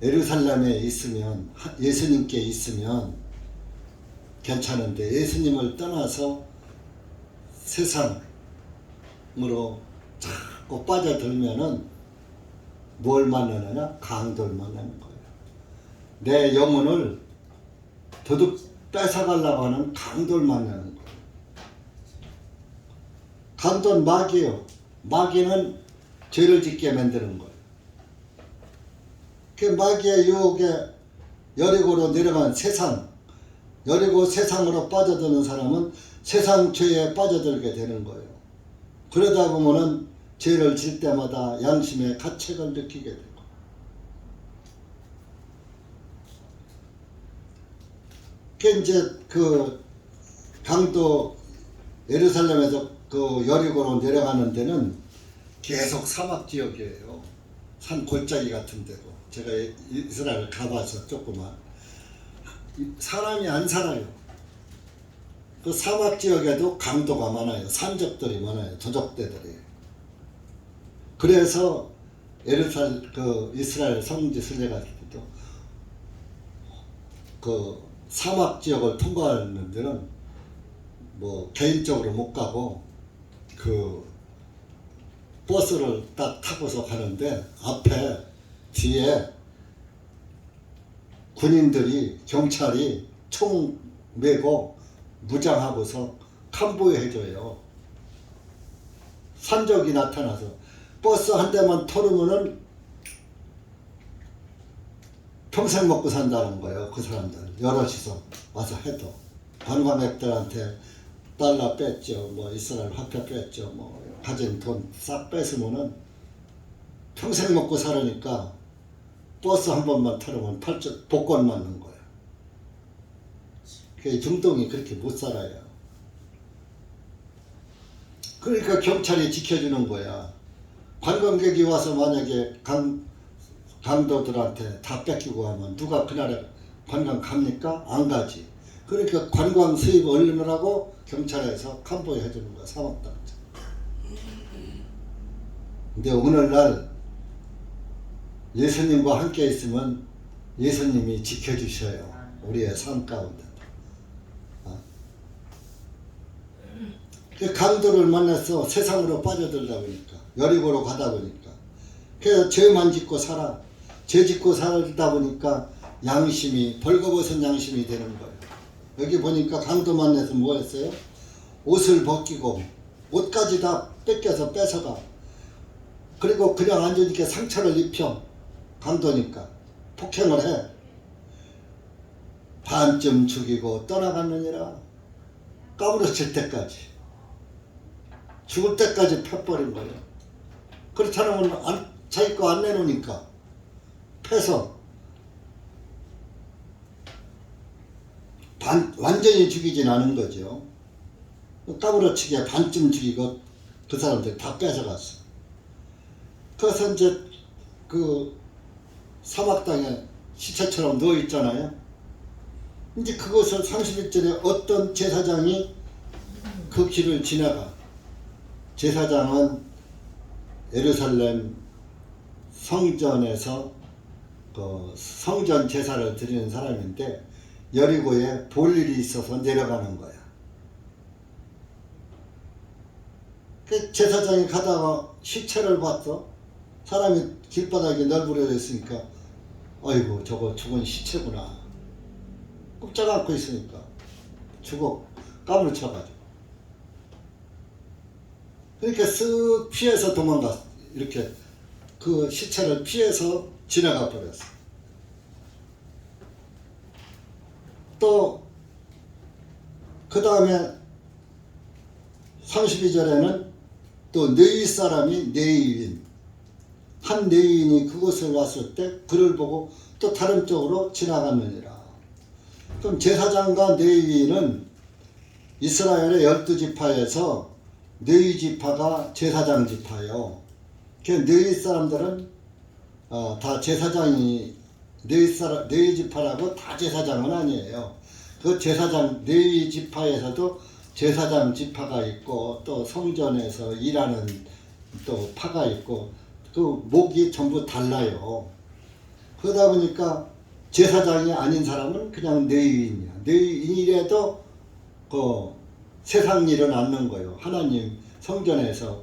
예루살렘에 있으면, 예수님께 있으면 괜찮은데 예수님을 떠나서 세상으로 자꾸 빠져들면은 뭘 만나느냐? 강도를 만나는 거예요. 내 영혼을 도둑 뺏어가려고 하는 강도를 만나는 거예요. 강도는 마귀예요. 마귀는 죄를 짓게 만드는 거예요. 그 마귀의 유혹에 여리고로 내려간 여리고 세상으로 빠져드는 사람은 세상 죄에 빠져들게 되는 거예요. 그러다 보면은 죄를 질 때마다 양심의 가책을 느끼게 되고. 이제 그 강도 예루살렘에서 그 여리고로 내려가는 데는 계속 사막 지역이에요. 산 골짜기 같은 데고. 제가 이스라엘 가봐서 조그만. 사람이 안 살아요. 그 사막 지역에도 강도가 많아요. 산적들이 많아요. 도적대들이. 그래서 이스라엘 성지 순례가 때도 그 사막 지역을 통과하는 데는 뭐 개인적으로 못 가고 그 버스를 딱 타고서 가는데 앞에 뒤에 군인들이, 경찰이 총 메고 무장하고서 캄보해줘요. 산적이 나타나서 버스 한 대만 털으면은 평생 먹고 산다는 거예요. 그 사람들 여럿이서 와서 해도. 관광객들한테 달러 뺐죠, 뭐 이스라엘 화폐 뺐죠, 뭐 가진 돈 싹 뺏으면은 평생 먹고 살으니까 버스 한 번만 타려면 복권 맞는 거예요. 그 중동이 그렇게 못 살아요. 그러니까 경찰이 지켜주는 거야. 관광객이 와서 만약에 강도들한테 다 뺏기고 하면 누가 그 나라 관광 갑니까? 안 가지. 그러니까 관광 수입 올리느라고 경찰에서 캄보이 해주는 거야. 사막당. 근데 오늘날 예수님과 함께 있으면 예수님이 지켜주셔요. 우리의 삶 가운데. 그 강도를 만나서 세상으로 빠져들다 보니까, 여리고로 가다 보니까, 그래서 죄만 짓고 살아. 죄 짓고 살다 보니까 양심이, 벌거벗은 양심이 되는 거예요. 여기 보니까 강도 만나서 뭐 했어요? 옷을 벗기고 옷까지 다 뺏겨서 뺏어가. 그리고 그냥 앉으니까 상처를 입혀. 강도니까 폭행을 해. 반쯤 죽이고 떠나갔느니라. 까무러칠 때까지, 죽을 때까지 패버린 거예요. 그렇지 않으면 자기 거 안 내놓으니까 패서 완전히 죽이진 않은 거죠. 까무러치게 반쯤 죽이고 그 사람들 다 뺏어갔어. 그래서 이제 그 사막 땅에 시체처럼 누워 있잖아요. 이제 그것을 31절에 어떤 제사장이 그 길을 지나가. 제사장은 예루살렘 성전에서 그 성전 제사를 드리는 사람인데 여리고에 볼 일이 있어서 내려가는 거야. 그 제사장이 가다가 시체를 봤어. 사람이 길바닥에 널브러져 있으니까 아이고 저거 죽은 시체구나. 꼼짝 않고 있으니까 죽어 까무러쳐가지고. 그러니까 쓱 피해서 도망갔어. 이렇게 그 시체를 피해서 지나가 버렸어. 또 그 다음에 32절에는 또 네위 사람이 네위인 한 네위인이 그곳을 왔을 때 그를 보고 또 다른 쪽으로 지나갔느니라. 그럼 제사장과 네위인은 이스라엘의 12지파에서 네위 지파가 제사장 지파요. 그 네위 사람들은 다 제사장이 네위 지파라고 다 제사장은 아니에요. 그 제사장 네위 지파에서도 제사장 지파가 있고 또 성전에서 일하는 또 파가 있고 그 목이 전부 달라요. 그러다 보니까 제사장이 아닌 사람은 그냥 네위인이야. 네위인이라도 그 세상 일은 않는 거예요. 하나님 성전에서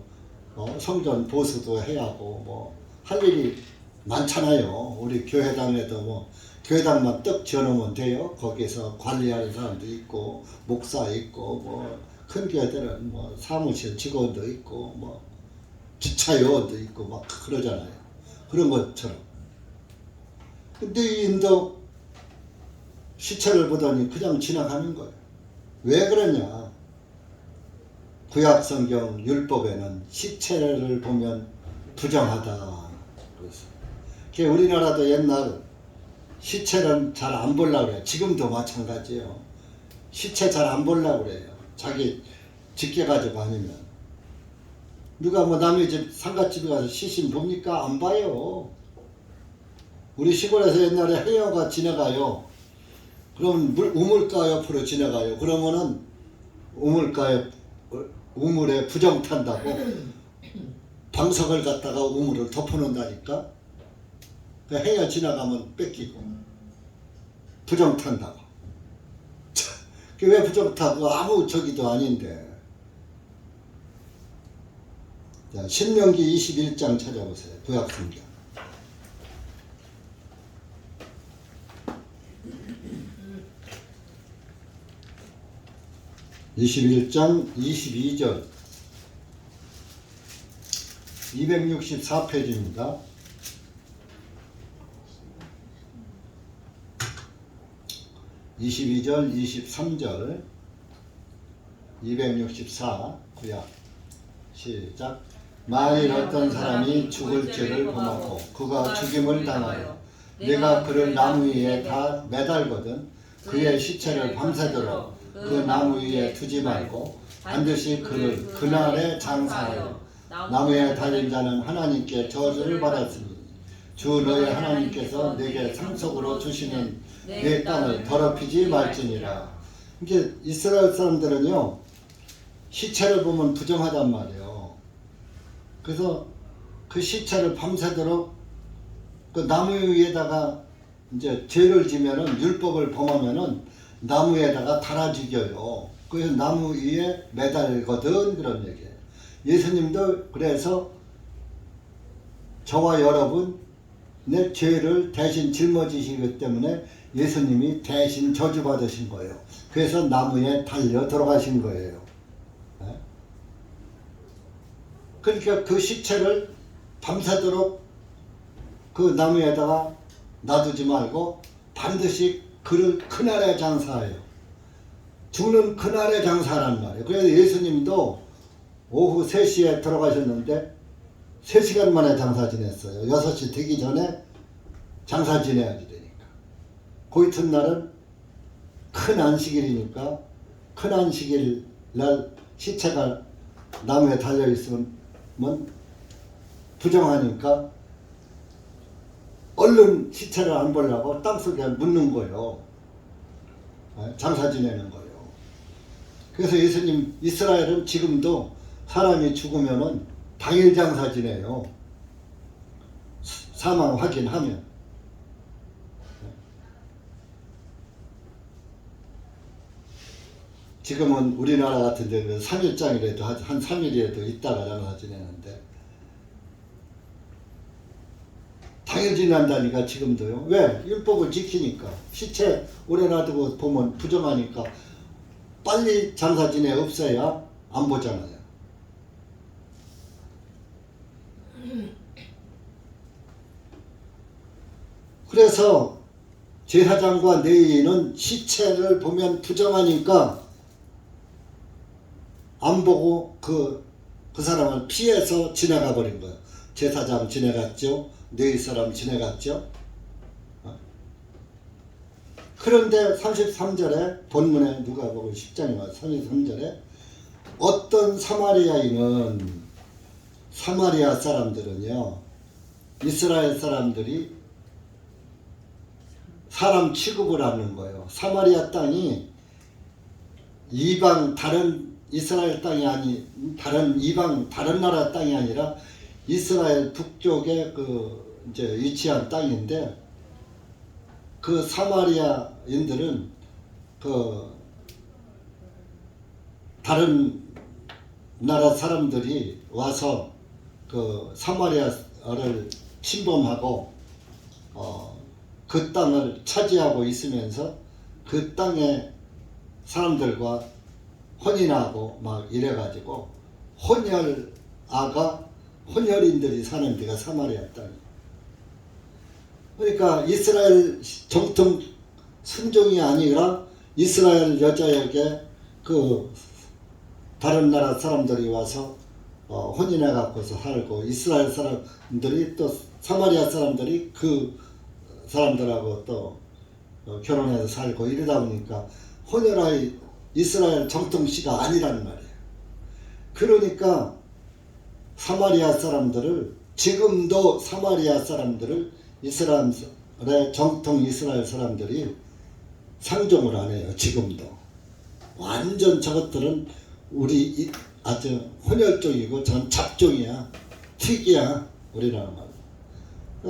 성전 보수도 해야 하고 뭐 할 일이 많잖아요. 우리 교회당에도 뭐 교회당만 떡 지어놓으면 돼요. 거기서 관리하는 사람도 있고 목사 있고 뭐 큰 교회들은 뭐 사무실 직원도 있고 뭐 주차 요원도 있고 막 그러잖아요. 그런 것처럼. 근데 이 인도 시체를 보더니 그냥 지나가는 거예요. 왜 그러냐? 구약 성경 율법에는 시체를 보면 부정하다. 그래서 우리나라도 옛날 시체는 잘 안 보려고 그래요. 지금도 마찬가지예요. 시체 잘 안 보려고 그래요. 자기 직계 가지고 아니면. 누가 뭐 남의 집 상갓집에 가서 시신 봅니까? 안 봐요. 우리 시골에서 옛날에 해녀가 지나가요. 그럼 우물가 옆으로 지나가요. 그러면은 우물에 부정 탄다고 방석을 갖다가 우물을 덮어놓는다니까. 그 해녀 지나가면 뺏기고 부정 탄다고. 그게 왜 부정 타고 아무 저기도 아닌데. 자, 신명기 21장 찾아보세요. 구약성경. (21장) 22절 264페이지입니다. (22절) 23절 264 구약 시작. 만일 어떤 사람이 죽을 죄를 범하고 그가 죽임을 당하여 내가 그를 나무 위에 다 매달거든 그의 시체를 밤새도록 그 나무 위에 두지 말고 반드시 그를 그날에 장사하여 나무에 달린 자는 하나님께 저주를 받았으니 주 너의 하나님께서 내게 상속으로 주시는 내 땅을 더럽히지 말지니라. 이게 이스라엘 사람들은요 시체를 보면 부정하단 말이에요. 그래서 그 시체를 밤새도록 그 나무 위에다가 이제 죄를 지면은 율법을 범하면은 나무에다가 달아 죽여요. 그래서 나무 위에 매달거든 그런 얘기예요. 예수님도 그래서 저와 여러분 내 죄를 대신 짊어지시기 때문에 예수님이 대신 저주받으신 거예요. 그래서 나무에 달려 돌아가신 거예요. 그러니까 그 시체를 밤새도록 그 나무에다가 놔두지 말고 반드시 그날에 장사해요. 죽는 그날에 장사하란 말이에요. 그래서 예수님도 오후 3시에 들어가셨는데 3시간 만에 장사 지냈어요. 6시 되기 전에 장사 지내야지 되니까. 그 이튿날은 큰 안식일이니까 큰 안식일 날 시체가 나무에 달려있으면 부정하니까 얼른 시체를 안 보려고 땅속에 묻는 거예요. 장사 지내는 거예요. 그래서 예수님, 이스라엘은 지금도 사람이 죽으면은 당일 장사 지내요. 사망 확인하면. 지금은 우리나라 같은 데는 3일장이라도 한 3일이라도 있다가 장사 지내는데 당일 지난다니까 지금도요. 왜? 율법을 지키니까. 시체 오래 놔두고 보면 부정하니까 빨리 장사 지내 없어야 안 보잖아요. 그래서 제사장과 레위인은 시체를 보면 부정하니까 안 보고 그 사람을 피해서 지나가 버린 거예요. 제사장 지나갔죠. 레위 사람 지나갔죠. 그런데 33절에 본문에 누가복음 10장에 와 33절에 어떤 사마리아인은 사마리아 사람들은요 이스라엘 사람들이 사람 취급을 하는 거예요. 사마리아 땅이 이방 다른 이스라엘 땅이 아니 다른 이방 다른 나라 땅이 아니라 이스라엘 북쪽에 이제 위치한 땅인데 그 사마리아인들은 다른 나라 사람들이 와서 사마리아를 침범하고 그 땅을 차지하고 있으면서 그 땅의 사람들과 혼인하고 막 이래가지고 혼혈인들이 사는 데가 사마리아 땅이에요. 그러니까 이스라엘 정통 순종이 아니라 이스라엘 여자에게 다른 나라 사람들이 와서 혼인해 갖고서 살고 이스라엘 사람들이 또 사마리아 사람들이 그 사람들하고 또 결혼해서 살고 이러다 보니까 혼혈아이 이스라엘 정통씨가 아니란 말이에요. 그러니까 사마리아 사람들을 지금도 사마리아 사람들을 이스라엘의 정통 이스라엘 사람들이 상종을 안 해요. 지금도 완전 저것들은 우리 아주 혼혈종이고 전 잡종이야. 특이야. 우리나라 말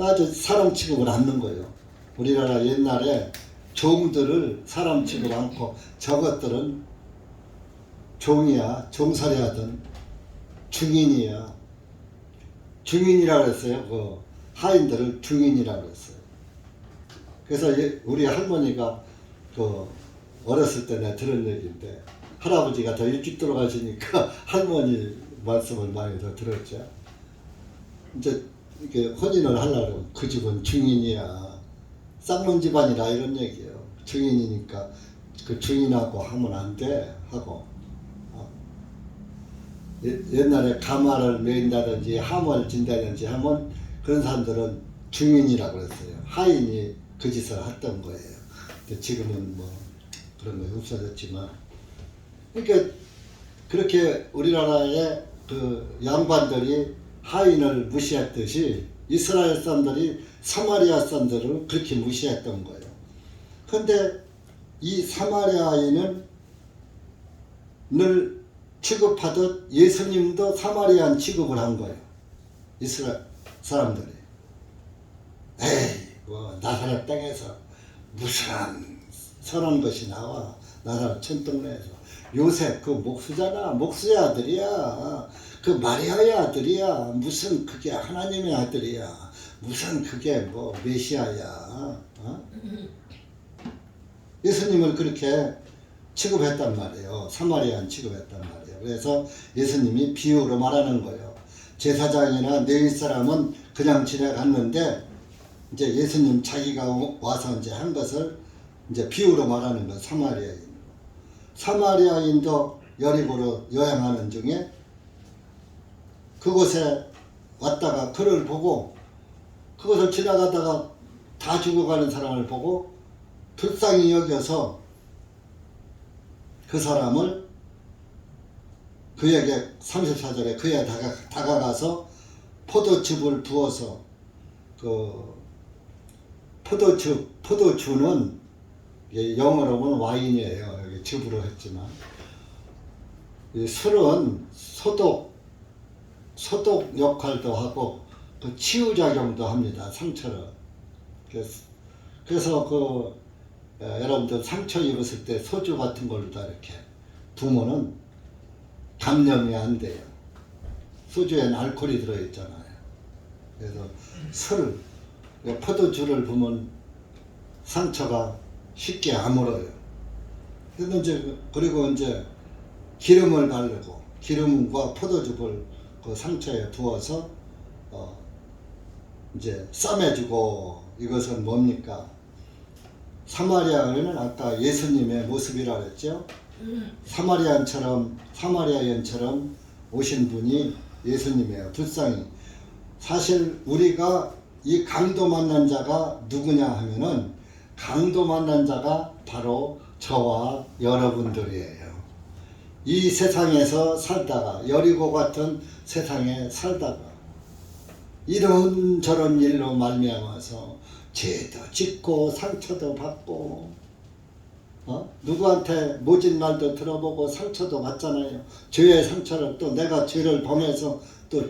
아주 사람 취급을 않는 거예요. 우리나라 옛날에 종들을 사람 취급 않고 저것들은 종이야. 종살이 하던 중인이야. 중인이라고 했어요. 하인들을 중인이라고 했어요. 그래서 우리 할머니가 어렸을 때 내가 들은 얘기인데 할아버지가 더 일찍 돌아가시니까 할머니 말씀을 많이 더 들었죠. 이제 이렇게 혼인을 하려고 그 집은 중인이야. 쌍문 집안이라 이런 얘기예요. 중인이니까 그 중인하고 하면 안 돼 하고 옛날에 가마를 메인다든지 함을 진다든지 하면 그런 사람들은 중인이라고 그랬어요. 하인이 그 짓을 했던 거예요. 근데 지금은 뭐 그런 거 없어졌지만 그러니까 그렇게 우리나라의 양반들이 하인을 무시했듯이 이스라엘 사람들이 사마리아 사람들을 그렇게 무시했던 거예요. 그런데 이 사마리아인은 늘 취급하듯 예수님도 사마리아인 취급을 한 거예요. 이스라엘 사람들이. 에이, 나사렛 땅에서 무슨 선한 것이 나와. 나사렛 천동네에서. 요셉 그 목수잖아. 목수의 아들이야. 그 마리아의 아들이야. 무슨 그게 하나님의 아들이야. 무슨 그게 뭐 메시아야. 예수님을 그렇게 취급했단 말이에요. 사마리아인 취급했단 말이에요. 그래서 예수님이 비유로 말하는 거예요. 제사장이나 레위 사람은 그냥 지나갔는데 이제 예수님 자기가 와서 이제 한 것을 이제 비유로 말하는 건 사마리아인. 사마리아인도 여리고로 여행하는 중에 그곳에 왔다가 그를 보고 그것을 지나가다가 다 죽어가는 사람을 보고 불쌍히 여겨서 그 사람을 그에게 34절에 그에 다가가서 포도즙을 부어서 그 포도주는 영어로는 와인이에요. 여기 즙으로 했지만 이 술은 소독 역할도 하고 그 치유작용도 합니다. 상처를. 그래서 여러분들 상처 입었을 때 소주 같은 걸로 다 이렇게 부으면은 감염이 안 돼요. 소주에는 알코올이 들어있잖아요. 그래서 포도주를 부으면 상처가 쉽게 아물어요. 그리고 이제 기름을 바르고 기름과 포도즙을 그 상처에 부어서 이제 싸매주고. 이것은 뭡니까? 사마리아인은 아까 예수님의 모습이라 그랬죠. 사마리아인처럼 오신 분이 예수님이에요. 불쌍히. 사실 우리가 이 강도 만난 자가 누구냐 하면은 강도 만난 자가 바로 저와 여러분들이에요. 이 세상에서 살다가 여리고 같은 세상에 살다가 이런저런 일로 말미암아서 죄도 짓고 상처도 받고 누구한테 모진 말도 들어보고 상처도 받잖아요. 죄의 상처를 또 내가 죄를 범해서 또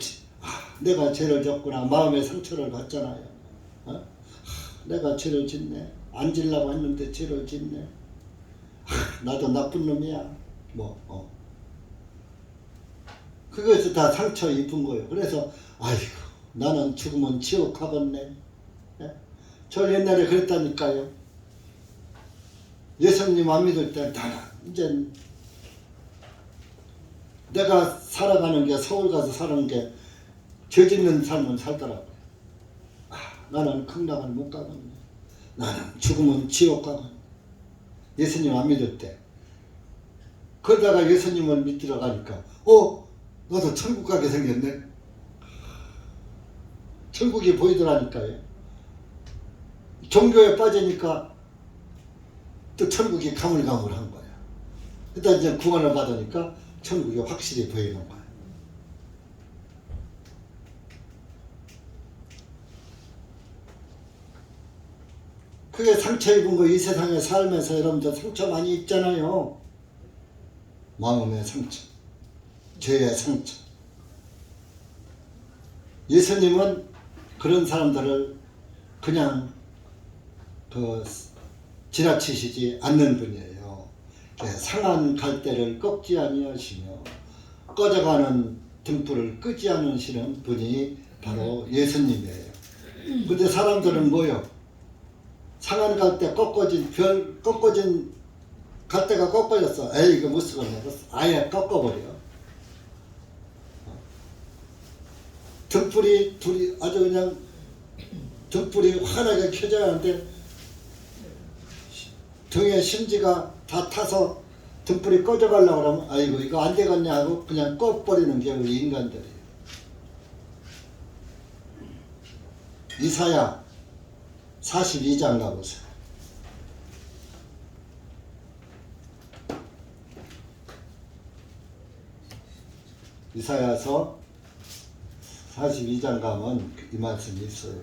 내가 죄를 졌구나 마음의 상처를 받잖아요. 내가 죄를 짓네. 안 지려고 했는데 죄를 짓네. 나도 나쁜 놈이야. 그것이 다 상처 입은 거예요. 그래서 아이고 나는 죽으면 지옥 가겠네. 저 옛날에 그랬다니까요. 예수님 안 믿을 때 나는 이제 내가 살아가는 게 서울 가서 사는 게 죄 짓는 삶을 살더라고요. 나는 극락을 못 가겠네. 나는 죽으면 지옥 가겠네. 예수님 안 믿을 때. 그러다가 예수님을 믿으러 가니까 나도 천국 가게 생겼네. 천국이 보이더라니까요. 종교에 빠지니까 또 천국이 가물가물한 거야. 일단 이제 구원을 받으니까 천국이 확실히 보이는 거야. 그게 상처 입은 거. 이 세상에 살면서 여러분들 상처 많이 입잖아요. 마음의 상처, 죄의 상처. 예수님은 그런 사람들을 그냥 지나치시지 않는 분이에요. 상한 갈대를 꺾지 아니하시며 꺼져가는 등불을 끄지 않으시는 분이 바로 예수님이에요. 근데 사람들은 뭐요? 상한 갈대 꺾어진 갈대가 꺾어졌어. 에이 이거 못 쓰겠네. 아예 꺾어버려. 등불이 아주 그냥 등불이 환하게 켜져야 하는데 등에 심지가 다 타서 등불이 꺼져가려고 그러면 아이고 이거 안 되겠네 하고 그냥 꺼버리는 게 우리 인간들이에요. 이사야 42장 가보세요. 이사야서 42장 가면 이 말씀이 있어요.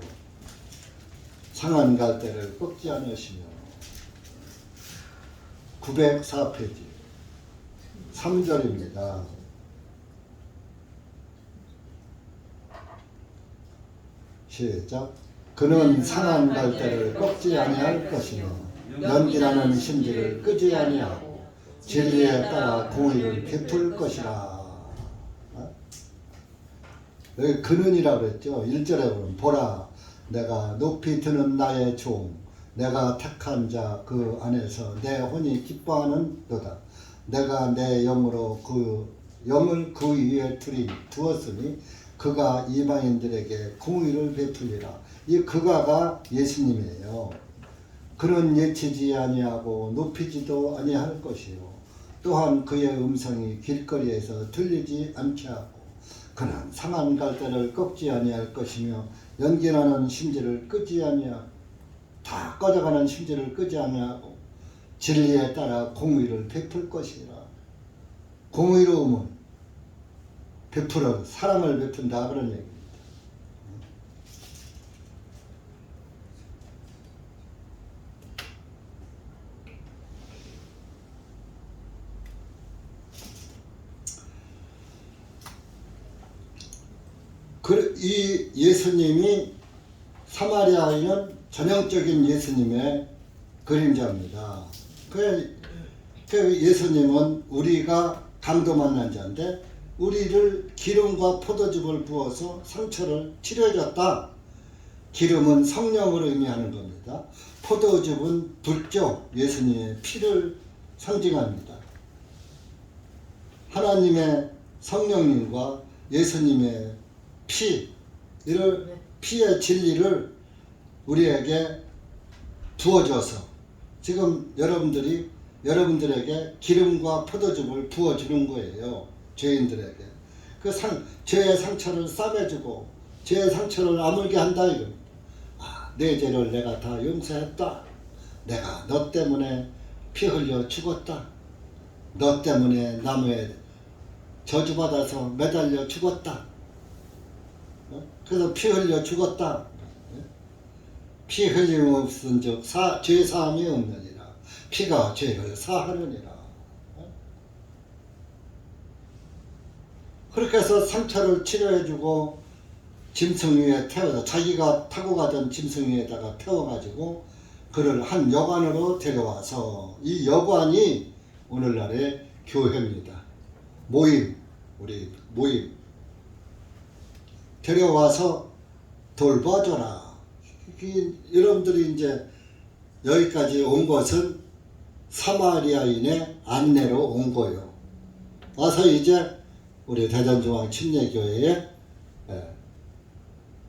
상한 갈대를 꺾지 않으시며 904페이지 3절입니다. 시작. 그는 상한 갈대를 꺾지 아니할 것이며 연기나는 심지를 끄지 아니하고 진리에 따라 공의를 베풀 것이라. 여기 그는이라고 그랬죠. 1절에 보면 보라 내가 높이 드는 나의 종 내가 택한 자 그 안에서 내 혼이 기뻐하는 도다. 내가 내 영으로 그 영을 그 위에 두었으니 그가 이방인들에게 공의를 베풀리라. 이 그가가 예수님이에요. 그는 예치지 아니하고 높이지도 아니할 것이요. 또한 그의 음성이 길거리에서 들리지 않게 하고 그는 상한 갈대를 꺾지 아니할 것이며 연기나는 심지를 끄지 아니하고 다 꺼져가는 심지를 끄지 아니하고 진리에 따라 공의를 베풀 것이라. 공의로움은 베풀어 사랑을 베푼다 그런 얘기입니다. 이 예수님이 사마리아인은 전형적인 예수님의 그림자입니다. 그 예수님은 우리가 강도 만난 자인데 우리를 기름과 포도즙을 부어서 상처를 치료해줬다. 기름은 성령을 의미하는 겁니다. 포도즙은 불교 예수님의 피를 상징합니다. 하나님의 성령님과 예수님의 피의 진리를 우리에게 부어줘서 지금 여러분들에게 기름과 포도즙을 부어주는 거예요. 죄인들에게. 죄의 상처를 싸매주고 죄의 상처를 아물게 한다 이겁니다. 내 죄를 내가 다 용서했다. 내가 너 때문에 피 흘려 죽었다. 너 때문에 나무에 저주받아서 매달려 죽었다. 그래서 피 흘려 죽었다. 피 흘림 없은 즉 죄 사함이 없느니라. 피가 죄를 사하느니라. 그렇게 해서 상처를 치료해주고 짐승 위에 태워서 자기가 타고 가던 짐승 위에다가 태워가지고 그를 한 여관으로 데려와서 이 여관이 오늘날의 교회입니다. 우리 모임 데려와서 돌봐줘라. 여러분들이 이제 여기까지 온 것은 사마리아인의 안내로 온 거예요. 와서 이제 우리 대전중앙 침례교회에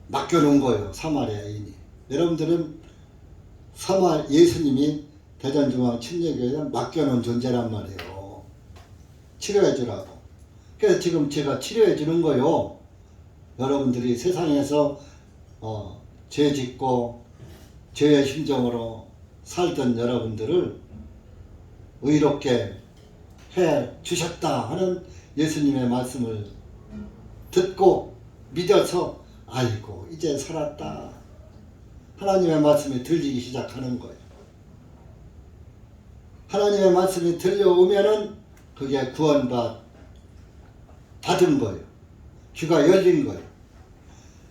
맡겨놓은 거예요. 사마리아인이. 여러분들은 예수님이 대전중앙 침례교회에 맡겨놓은 존재란 말이에요. 치료해주라고. 그래서 지금 제가 치료해주는 거예요. 여러분들이 세상에서 죄 짓고 죄의 심정으로 살던 여러분들을 의롭게 해 주셨다 하는 예수님의 말씀을 듣고 믿어서 아이고 이제 살았다. 하나님의 말씀이 들리기 시작하는 거예요. 하나님의 말씀이 들려오면은 그게 구원받은 거예요. 귀가 열린 거예요.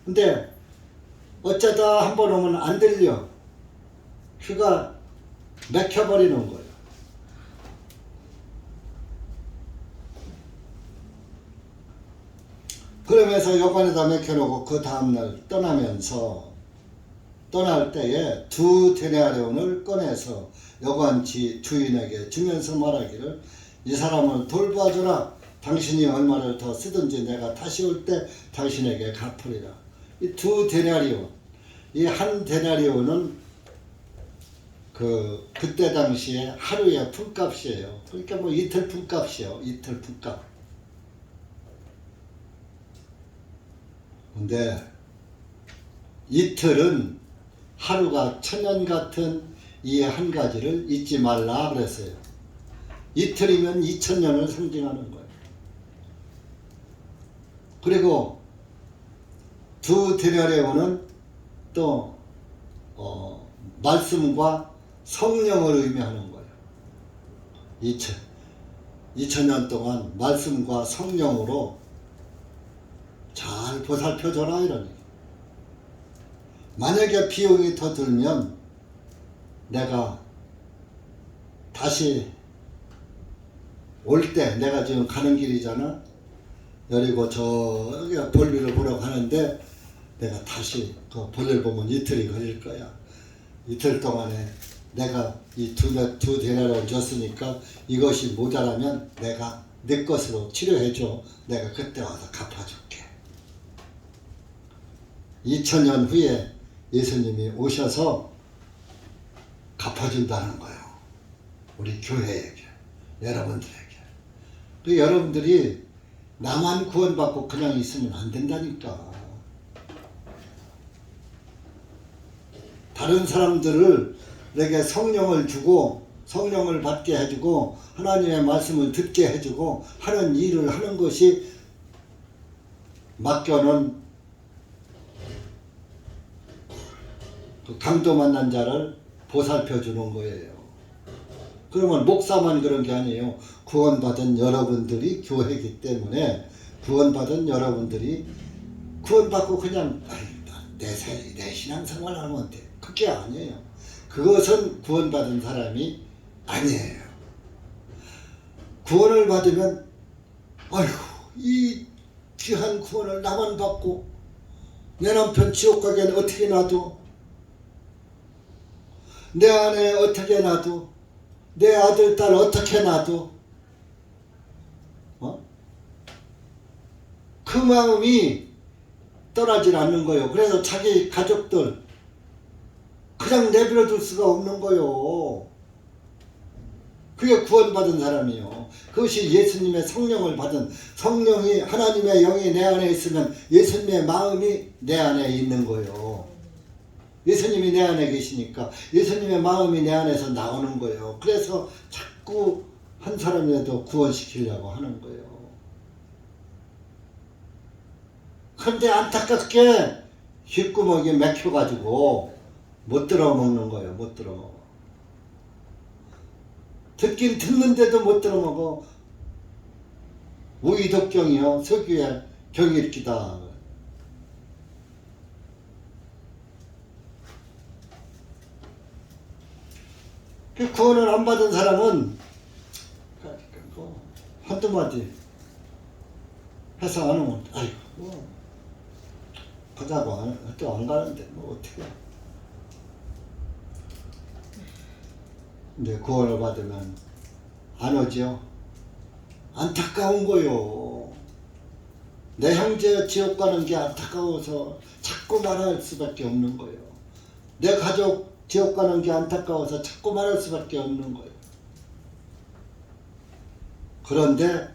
근데 어쩌다 한번 오면 안 들려. 귀가 막혀버리는 거예요. 그러면서 여관에다 막혀놓고 그 다음날 떠날 때에 2데나리온을 꺼내서 여관 주인에게 주면서 말하기를 이 사람을 돌봐주라. 당신이 얼마를 더 쓰든지 내가 다시 올 때 당신에게 갚으리라. 이 2데나리온, 이 1데나리온은 그때 당시에 하루의 품값이에요. 그러니까 뭐 이틀 품값이에요. 이틀 품값. 근데 이틀은 하루가 천년 같은 이 한 가지를 잊지 말라 그랬어요. 이틀이면 2000년을 상징하는 거예요. 그리고 2데나리온은 또 말씀과 성령을 의미하는 거예요. 2000년 동안 말씀과 성령으로 잘 보살펴줘라 이러니. 만약에 비용이 더 들면 내가 다시 올 때 내가 지금 가는 길이잖아. 그리고 저기 볼일을 보러 가는데 내가 다시 그 볼일 보면 이틀이 걸릴 거야. 이틀 동안에 내가 이 2데나리온 줬으니까 이것이 모자라면 내가 내 것으로 치료해줘. 내가 그때 와서 갚아줄게. 2000년 후에 예수님이 오셔서 갚아준다는 거예요. 우리 교회에게, 여러분들에게. 그 여러분들이 나만 구원받고 그냥 있으면 안 된다니까. 다른 사람들을 내게 성령을 주고 성령을 받게 해주고 하나님의 말씀을 듣게 해주고 하는 일을 하는 것이 맡겨놓은 그 강도 만난 자를 보살펴 주는 거예요. 그러면 목사만 그런 게 아니에요. 구원받은 여러분들이 교회이기 때문에 구원받은 여러분들이 구원받고 그냥 내 신앙생활 하면 돼. 그게 아니에요. 그것은 구원받은 사람이 아니에요. 구원을 받으면 아이고 이 귀한 구원을 나만 받고 내 남편 지옥 가게는 어떻게 놔둬? 내 아내 어떻게 놔둬? 내 아들 딸 어떻게 놔둬? 그 마음이 떠나질 않는 거예요. 그래서 자기 가족들 그냥 내버려 둘 수가 없는 거예요. 그게 구원받은 사람이요. 그것이 예수님의 성령을 받은, 성령이 하나님의 영이 내 안에 있으면 예수님의 마음이 내 안에 있는 거예요. 예수님이 내 안에 계시니까 예수님의 마음이 내 안에서 나오는 거예요. 그래서 자꾸 한 사람이라도 구원시키려고 하는 거예요. 그런데 안타깝게 귓구멍이 막혀가지고 못 들어먹는 거예요. 못 들어먹어. 듣긴 듣는데도 못 들어먹어. 우이독경이요. 서기에 경이 읽기다. 그 구원을 안 받은 사람은 한두 마디 해서 안 오면 아이고 가자고 또 안 가는데 뭐 어떻게. 근데 구원을 받으면 안 오죠. 안타까운 거요. 내 형제 지옥 가는 게 안타까워서 자꾸 말할 수밖에 없는 거예요. 내 가족 지옥 가는 게 안타까워서 자꾸 말할 수밖에 없는 거예요. 그런데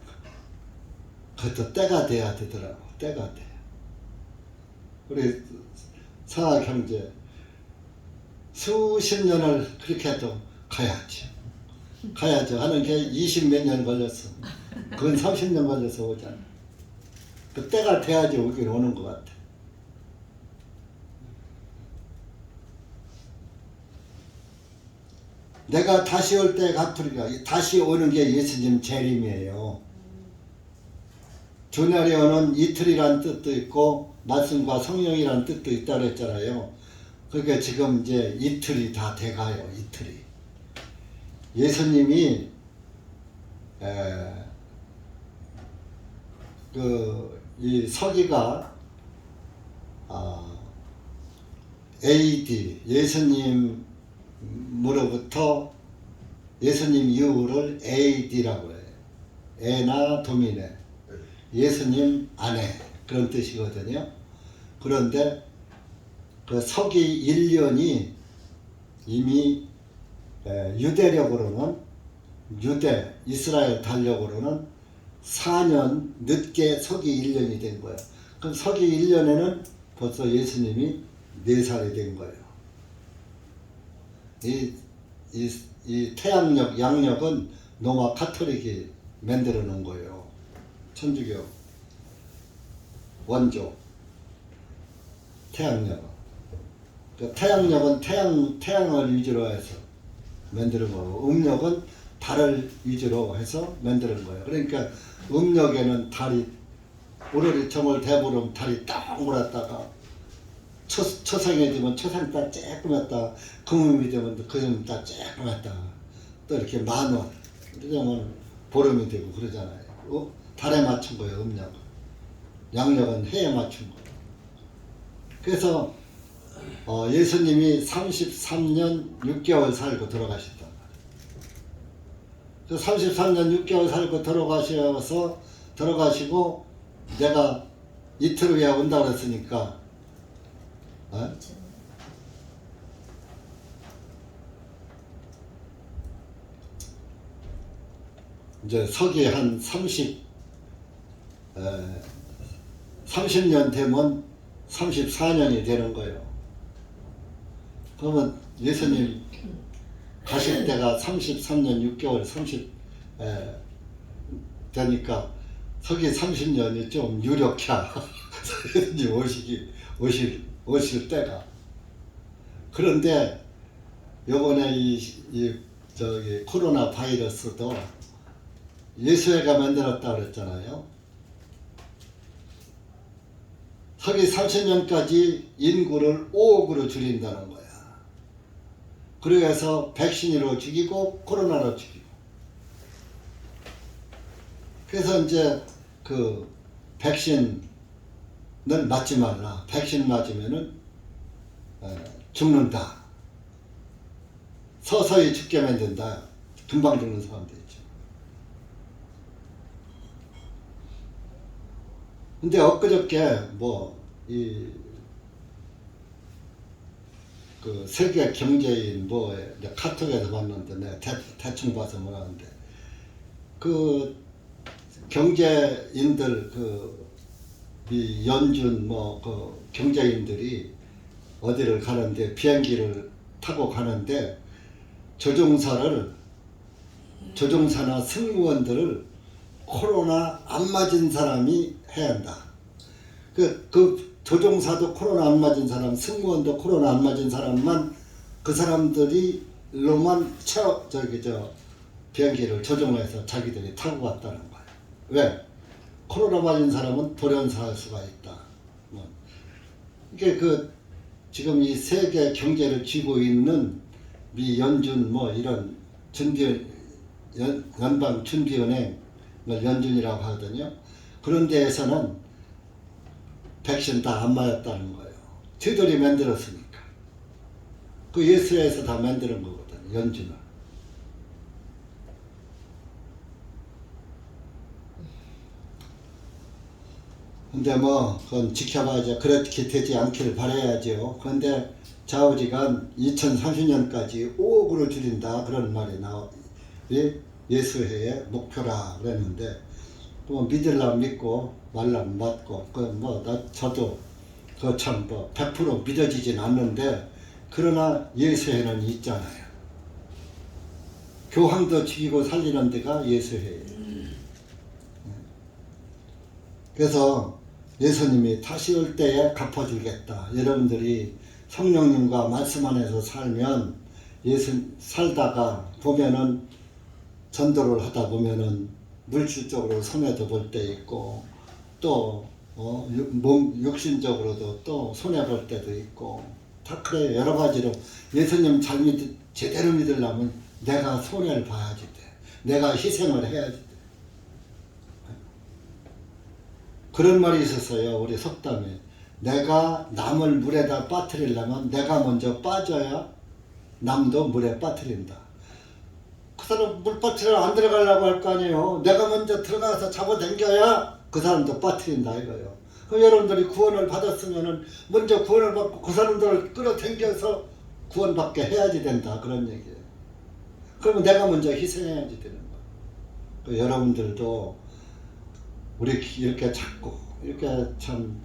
그것도 때가 돼야 되더라고. 때가 돼. 우리 사학 형제 수십 년을 그렇게 해도 가야죠 하는 게 20몇 년 걸렸어. 그건 30년 걸려서 오잖아. 그 때가 돼야지 오긴 오는 것 같아. 내가 다시 올 때 갚으리라. 다시 오는 게 예수님 재림이에요. 주날에 오는 이틀이란 뜻도 있고 말씀과 성령이란 뜻도 있다고 했잖아요. 그러니까 지금 이제 이틀이 다 돼가요. 이틀이. 예수님이 이 서기가 AD 예수님으로부터 예수님 이후를 AD라고 해요. 에나 도미네 예수님 안에 그런 뜻이거든요. 그런데 그 서기 1년이 이미 유대력으로는 유대 이스라엘 달력으로는 4년 늦게 서기 1년이 된 거예요. 그럼 서기 1년에는 벌써 예수님이 4살이 된 거예요. 이 태양력, 양력은 로마 카톨릭이 만들어 놓은 거예요. 천주교 원조 태양력. 그 태양력은 태양을 위주로 해서 만드는 거고, 음력은 달을 위주로 해서 만드는 거예요. 그러니까 음력에는 달이 오로리 정월 대보름 달이 딱 몰았다가 초상에 되면 초상 딱 쬐끔했다, 금음이 되면 금음 딱 쬐끔했다, 또 이렇게 만월 그러면 보름이 되고 그러잖아요. 달에 맞춘 거예요. 음력은. 양력은 해에 맞춘 거예요. 그래서 예수님이 33년 6개월 살고 돌아가셨단 말이에요. 33년 6개월 살고 돌아가시고 내가 이틀 후에 온다고 그랬으니까 어? 이제 서기 한 30년 되면 34년이 되는 거예요. 그러면 예수님 가실 때가 33년 6개월 30 되니까 서기 30년이 좀 유력해. 예수님 오실 때가. 그런데 요번에 저기 코로나 바이러스도 예수회가 만들었다 그랬잖아요. 서기 30년까지 인구를 5억으로 줄인다는 거야. 그래서 백신으로 죽이고 코로나로 죽이고. 그래서 이제 그 백신을 맞지 말라. 백신 맞으면은 죽는다. 서서히 죽게 만든다. 금방 죽는 사람도 있죠. 근데 엊그저께 그 세계 경제인 카톡에서 봤는데 내가 대충 봐서 뭐라는데 그 경제인들 이 연준 그 경제인들이 어디를 가는데 비행기를 타고 가는데 조종사나 승무원들을 코로나 안 맞은 사람이 해야 한다. 그 조종사도 코로나 안 맞은 사람, 승무원도 코로나 안 맞은 사람만 그 사람들이로만 비행기를 조종해서 자기들이 타고 갔다는 거예요. 왜? 코로나 맞은 사람은 돌연사할 수가 있다. 이게 지금 이 세계 경제를 쥐고 있는 미 연준 이런 연방 준비은행 연준이라고 하거든요. 그런 데에서는 백신 다 안 맞았다는 거예요. 저들이 만들었으니까. 그 예수에서 다 만드는 거거든, 연준을. 근데 그건 지켜봐야죠. 그렇게 되지 않기를 바라야죠. 그런데 좌우지간 2030년까지 5억으로 줄인다. 그런 말이 예수회의 목표라 그랬는데, 믿으려면 믿고, 말라면 맞고, 저도 참 100% 믿어지진 않는데, 그러나 예수회는 있잖아요. 교황도 죽이고 살리는 데가 예수회예요. 그래서 예수님이 다시 올 때에 갚아주겠다. 여러분들이 성령님과 말씀 안에서 살면 살다가 보면은 전도를 하다 보면은 물질적으로 손해도 볼 때 있고 또 육신적으로도 또 손해 볼 때도 있고 다 그래요. 여러 가지로 예수님 제대로 믿으려면 내가 손해를 봐야지 돼. 내가 희생을 해야지 돼. 그런 말이 있었어요. 우리 속담에. 내가 남을 물에다 빠뜨리려면 내가 먼저 빠져야 남도 물에 빠뜨린다. 그 사람 물 빠뜨리러 안 들어가려고 할 거 아니에요. 내가 먼저 들어가서 잡아당겨야 그 사람도 빠뜨린다 이거예요. 그럼 여러분들이 구원을 받았으면은 먼저 구원을 받고 그 사람들을 끌어당겨서 구원받게 해야지 된다. 그런 얘기예요. 그러면 내가 먼저 희생해야지 되는 거예요. 여러분들도 우리 이렇게 자꾸 이렇게 참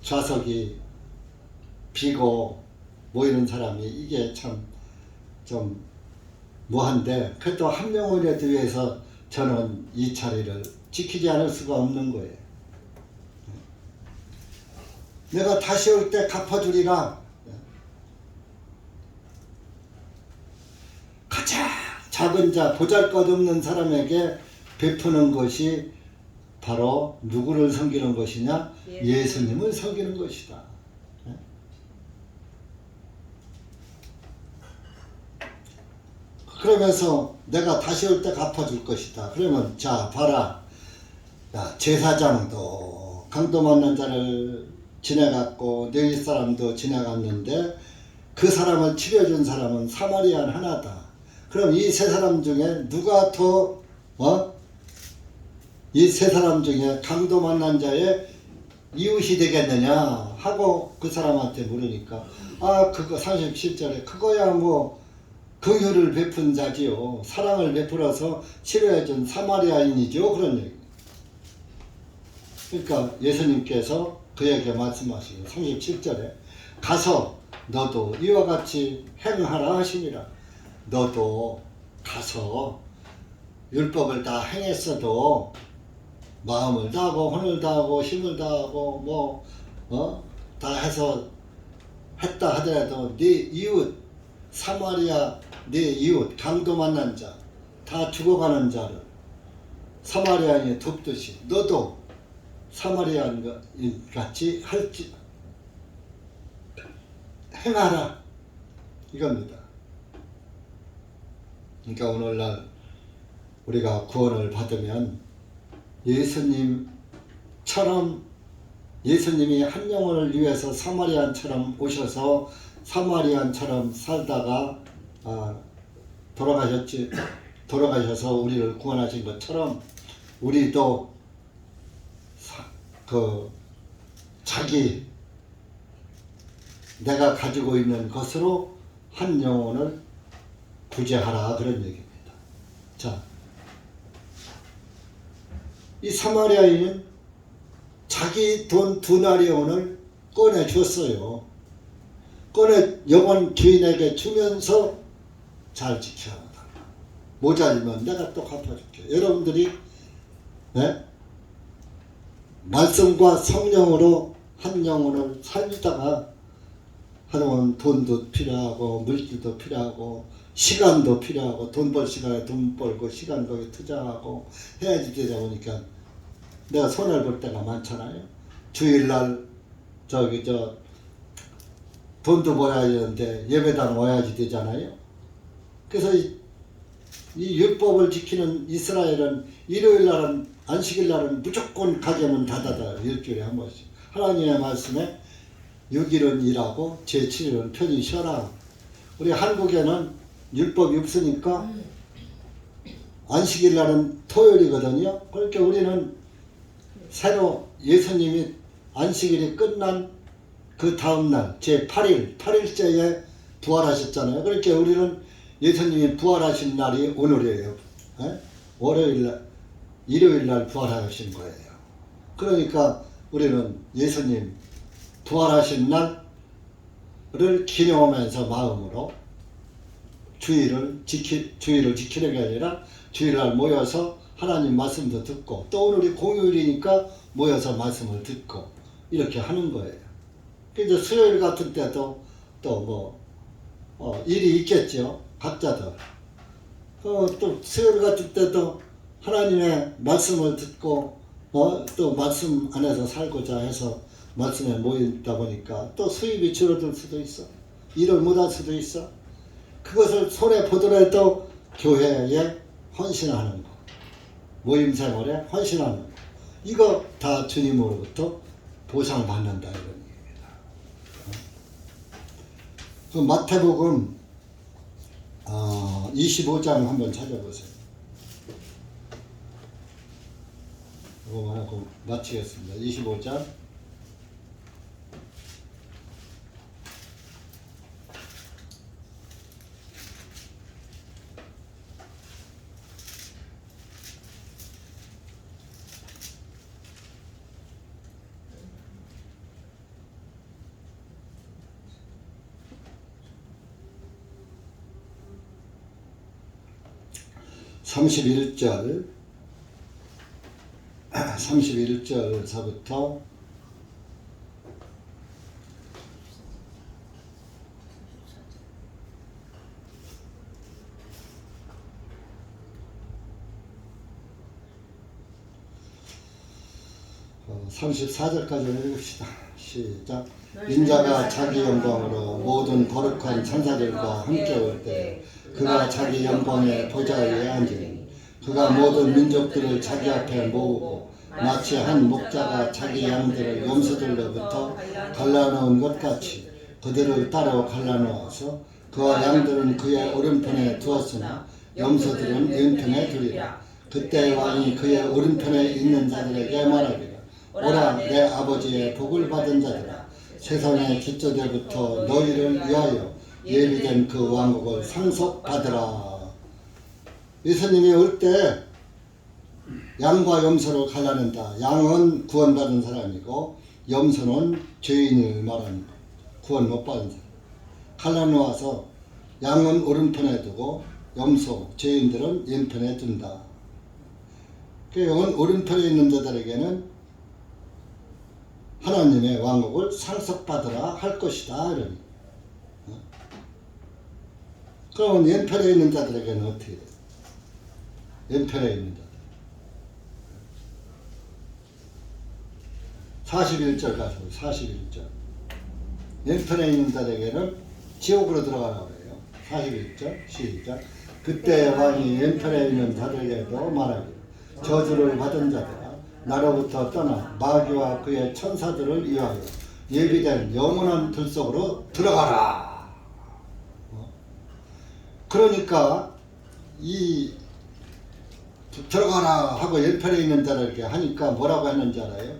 좌석이 비고 모이는 사람이 이게 참 좀 뭐한데 그래도 한 명이라도 위해서 저는 이 자리를 지키지 않을 수가 없는 거예요. 내가 다시 올 때 갚아주리라. 가장 작은 자 보잘것없는 사람에게 베푸는 것이 바로 누구를 섬기는 것이냐? 예수님을 섬기는 것이다. 그러면서 내가 다시 올 때 갚아줄 것이다. 그러면 자 봐라. 야, 제사장도 강도 맞는 자를 지나갔고 너희 사람도 지나갔는데 그 사람을 치료해준 사람은 사마리안 하나다. 그럼 이 세 사람 중에 누가 더 이 세 사람 중에 강도 만난 자의 이웃이 되겠느냐 하고 그 사람한테 물으니까 그거 37절에 그거야 뭐 긍휼을 베푼 자지요. 사랑을 베풀어서 치료해준 사마리아인이죠. 그런 얘기. 그러니까 예수님께서 그에게 말씀하시고 37절에 가서 너도 이와 같이 행하라 하시니라. 너도 가서 율법을 다 행했어도 마음을 다하고 혼을 다하고 힘을 다하고 다 해서 했다 하더라도 네 이웃 사마리아 네 이웃 강도 만난 자 다 죽어가는 자를 사마리아인이 돕듯이 너도 사마리아인 같이 할지 행하라 이겁니다. 그러니까 오늘날 우리가 구원을 받으면 예수님이 한 영혼을 위해서 사마리아인처럼 오셔서 사마리아인처럼 살다가 돌아가셔서 우리를 구원하신 것처럼 우리도 내가 가지고 있는 것으로 한 영혼을 구제하라 그런 얘기입니다. 자, 이 사마리아인은 자기 돈 2나리온을 꺼내 줬어요. 꺼내 영혼 주인에게 주면서 잘 지켜라. 모자리면 내가 또 갚아줄게. 여러분들이 말씀과 성령으로 한 영혼을 살다가 하려면 돈도 필요하고 물질도 필요하고 시간도 필요하고 돈 벌 시간에 돈 벌고 시간 거기 투자하고 해야지 되다 보니까 내가 손해를 볼 때가 많잖아요. 주일날 돈도 벌어야 되는데 예배당 와야지 되잖아요. 그래서 이 율법을 지키는 이스라엘은 일요일날은 안식일날은 무조건 가게문 닫아요. 일주일에 한 번씩. 하나님의 말씀에 6일은 일하고 제7일은 편히 쉬어라. 우리 한국에는 율법이 없으니까 안식일날은 토요일이거든요. 그러니까 우리는 새로 예수님이 안식일이 끝난 그 다음날 제8일 8일째에 부활하셨잖아요. 그러니까 우리는 예수님이 부활하신 날이 오늘이에요. 일요일날 부활하신 거예요. 그러니까 우리는 예수님 부활하신 날을 기념하면서 마음으로 주일을 지키는 게 아니라 주일날 모여서 하나님 말씀도 듣고 또 오늘이 공휴일이니까 모여서 말씀을 듣고 이렇게 하는 거예요. 그래서 수요일 같은 때도 또 일이 있겠죠. 각자들. 또 수요일 같은 때도 하나님의 말씀을 듣고 또 말씀 안에서 살고자 해서 말씀에 모이다 보니까 또 수입이 줄어들 수도 있어. 일을 못할 수도 있어. 그것을 손에 보더라도 교회에 헌신하는 거. 모임 생활에 헌신하는 거. 이거 다 주님으로부터 보상받는다 이런 얘기입니다. 그 마태복음 25장 한번 찾아보세요. 이거만 하고 마치겠습니다. 25장 31절서부터 34절까지 읽읍시다. 시작. 인자가 자기 영광으로 모든 거룩한 천사들과 함께 올 때 그가 자기 영광의 보좌 위에 앉으니 그가 모든 민족들을 자기 앞에 모으고 마치 한 목자가 자기 양들을 염소들로부터 갈라놓은 것 같이 그들을 따로 갈라놓아서 그와 양들은 그의 오른편에 두었으나 염소들은 왼편에 두리라. 그때 왕이 그의 오른편에 있는 자들에게 말하리라. 오라 내 아버지의 복을 받은 자들아 세상의 기초대부터 너희를 위하여 예비된 그 왕국을 상속받으라. 예수님이 올 때 양과 염소를 갈라낸다. 양은 구원받은 사람이고 염소는 죄인을 말하는 거. 구원 못 받은 사람. 갈라놓아서 양은 오른편에 두고 염소, 죄인들은 왼편에 둔다. 그 오른편에 있는 자들에게는 하나님의 왕국을 상속받으라 할 것이다. 이러니. 그러면 왼편에 있는 자들에게는 어떻게 돼요? 왼편에 있는 자들. 41절 가서 41절. 왼편에 있는 자들에게는 지옥으로 들어가라고 해요. 41절 시작. 그때 왕이 왼편에 있는 자들에게도 말하기를 저주를 받은 자들아 나로부터 떠나 마귀와 그의 천사들을 위하여 예비된 영원한 들속으로 들어가라. 그러니까 이 들어가라 하고 왼편에 있는 자들에게 하니까 뭐라고 했는지 알아요?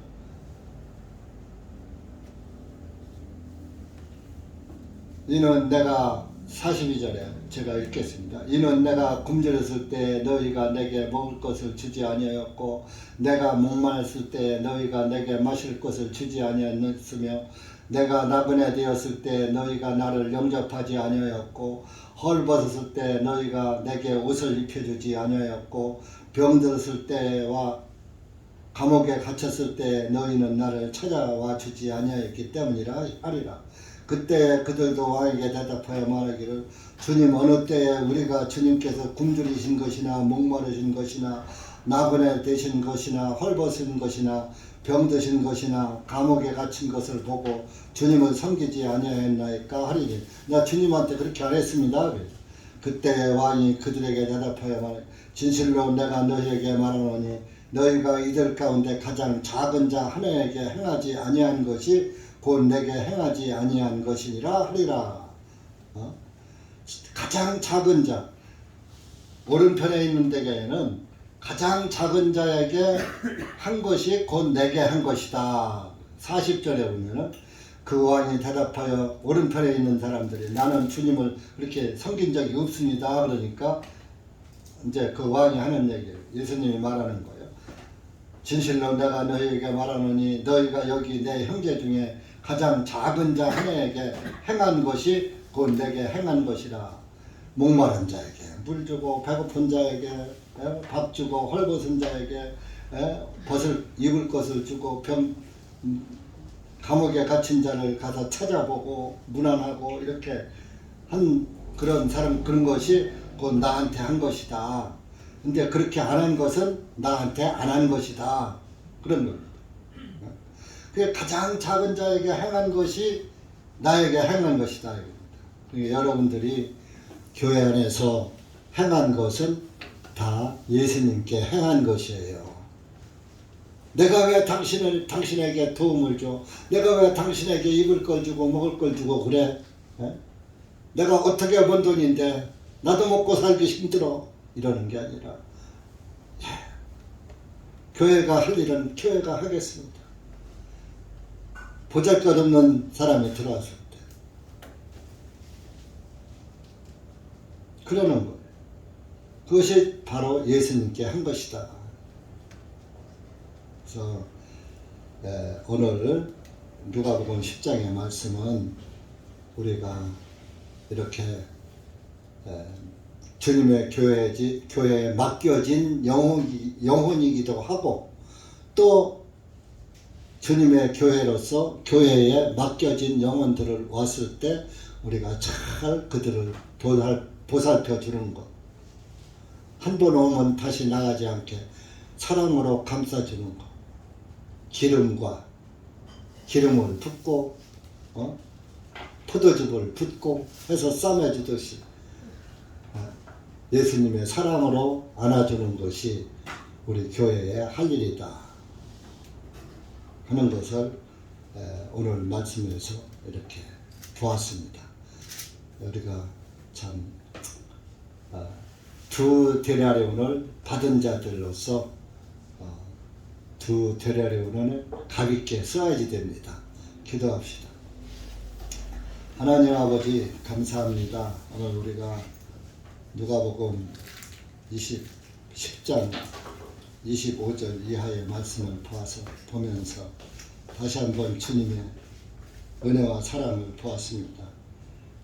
이는 내가 42절에 제가 읽겠습니다. 이는 내가 굶주렸을 때 너희가 내게 먹을 것을 주지 아니하였고 내가 목마르을 때 너희가 내게 마실 것을 주지 아니하였으며 내가 나그네 되었을 때 너희가 나를 영접하지 아니하였고 헐벗었을 때 너희가 내게 옷을 입혀주지 아니하였고 병들었을 때와 감옥에 갇혔을 때 너희는 나를 찾아와 주지 아니하였기 때문이라 하리라. 그때 그들도 왕에게 대답하여 말하기를 주님 어느 때에 우리가 주님께서 굶주리신 것이나 목마르신 것이나 나그네 되신 것이나 헐벗은 것이나 병드신 것이나 감옥에 갇힌 것을 보고 주님을 섬기지 아니하였나이까 하리니 나 주님한테 그렇게 안 했습니다. 그때 왕이 그들에게 대답하여 말하기를 진실로 내가 너희에게 말하노니 너희가 이들 가운데 가장 작은 자 하나에게 행하지 아니한 것이 곧 내게 행하지 아니한 것이니라 하리라. 가장 작은 자 오른편에 있는 데에는 가장 작은 자에게 한 것이 곧 내게 한 것이다. 40절에 보면은 그 왕이 대답하여 오른편에 있는 사람들이 나는 주님을 그렇게 섬긴 적이 없습니다. 그러니까 이제 그 왕이 하는 얘기예요. 예수님이 말하는 거예요. 진실로 내가 너희에게 말하노니 너희가 여기 내 형제 중에 가장 작은 자 하나에게 행한 것이 곧 내게 행한 것이라. 목마른 자에게 물 주고 배고픈 자에게 밥 주고 헐벗은 자에게 입을 것을 주고 감옥에 갇힌 자를 가서 찾아보고 문안하고 이렇게 한 그런 사람 그런 것이 곧 나한테 한 것이다. 근데 그렇게 안 한 것은 나한테 안 한 것이다. 그런 겁니다. 가장 작은 자에게 행한 것이 나에게 행한 것이다. 그러니까 여러분들이 교회 안에서 행한 것은 다 예수님께 행한 것이에요. 내가 왜 당신에게 도움을 줘? 내가 왜 당신에게 입을 걸 주고 먹을 걸 주고 그래? 내가 어떻게 번 돈인데 나도 먹고 살기 힘들어. 이러는 게 아니라 교회가 할 일은 교회가 하겠습니다. 보잘것없는 사람이 들어왔을 때 그러는 거예요. 그것이 바로 예수님께 한 것이다. 그래서 오늘 누가복음 10장의 말씀은 우리가 이렇게 주님의 교회에 맡겨진 영혼이기도 하고 또 주님의 교회로서 교회에 맡겨진 영혼들을 왔을 때 우리가 잘 그들을 보살펴 주는 것. 한 번 오면 다시 나가지 않게 사랑으로 감싸주는 것. 기름을 붓고 포도즙을 붓고 해서 싸매주듯이 예수님의 사랑으로 안아주는 것이 우리 교회의 할 일이다 하는 것을 오늘 말씀에서 이렇게 보았습니다. 우리가 참 두 데나리온을 받은 자들로서 두 데나리온을 가볍게 써야지 됩니다. 기도합시다. 하나님 아버지 감사합니다. 오늘 우리가 누가복음 10장 25절 이하의 말씀을 보면서 다시 한번 주님의 은혜와 사랑을 보았습니다.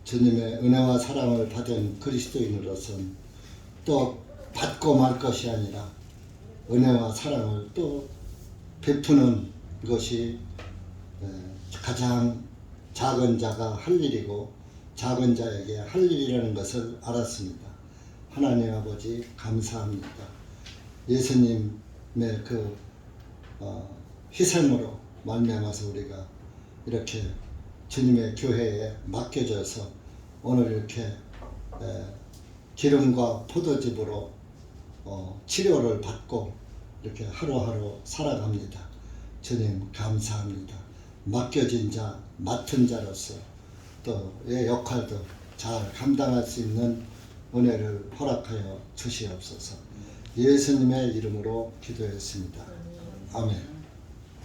주님의 은혜와 사랑을 받은 그리스도인으로서는 또 받고 말 것이 아니라 은혜와 사랑을 또 베푸는 것이 가장 작은 자가 할 일이고 작은 자에게 할 일이라는 것을 알았습니다. 하나님 아버지 감사합니다. 예수님의 그 희생으로 말미암아서 우리가 이렇게 주님의 교회에 맡겨져서 오늘 이렇게 기름과 포도즙으로 치료를 받고 이렇게 하루하루 살아갑니다. 주님 감사합니다. 맡겨진 자, 맡은 자로서 또 의 역할도 잘 감당할 수 있는 은혜를 허락하여 주시옵소서. 예수님의 이름으로 기도했습니다. 아멘.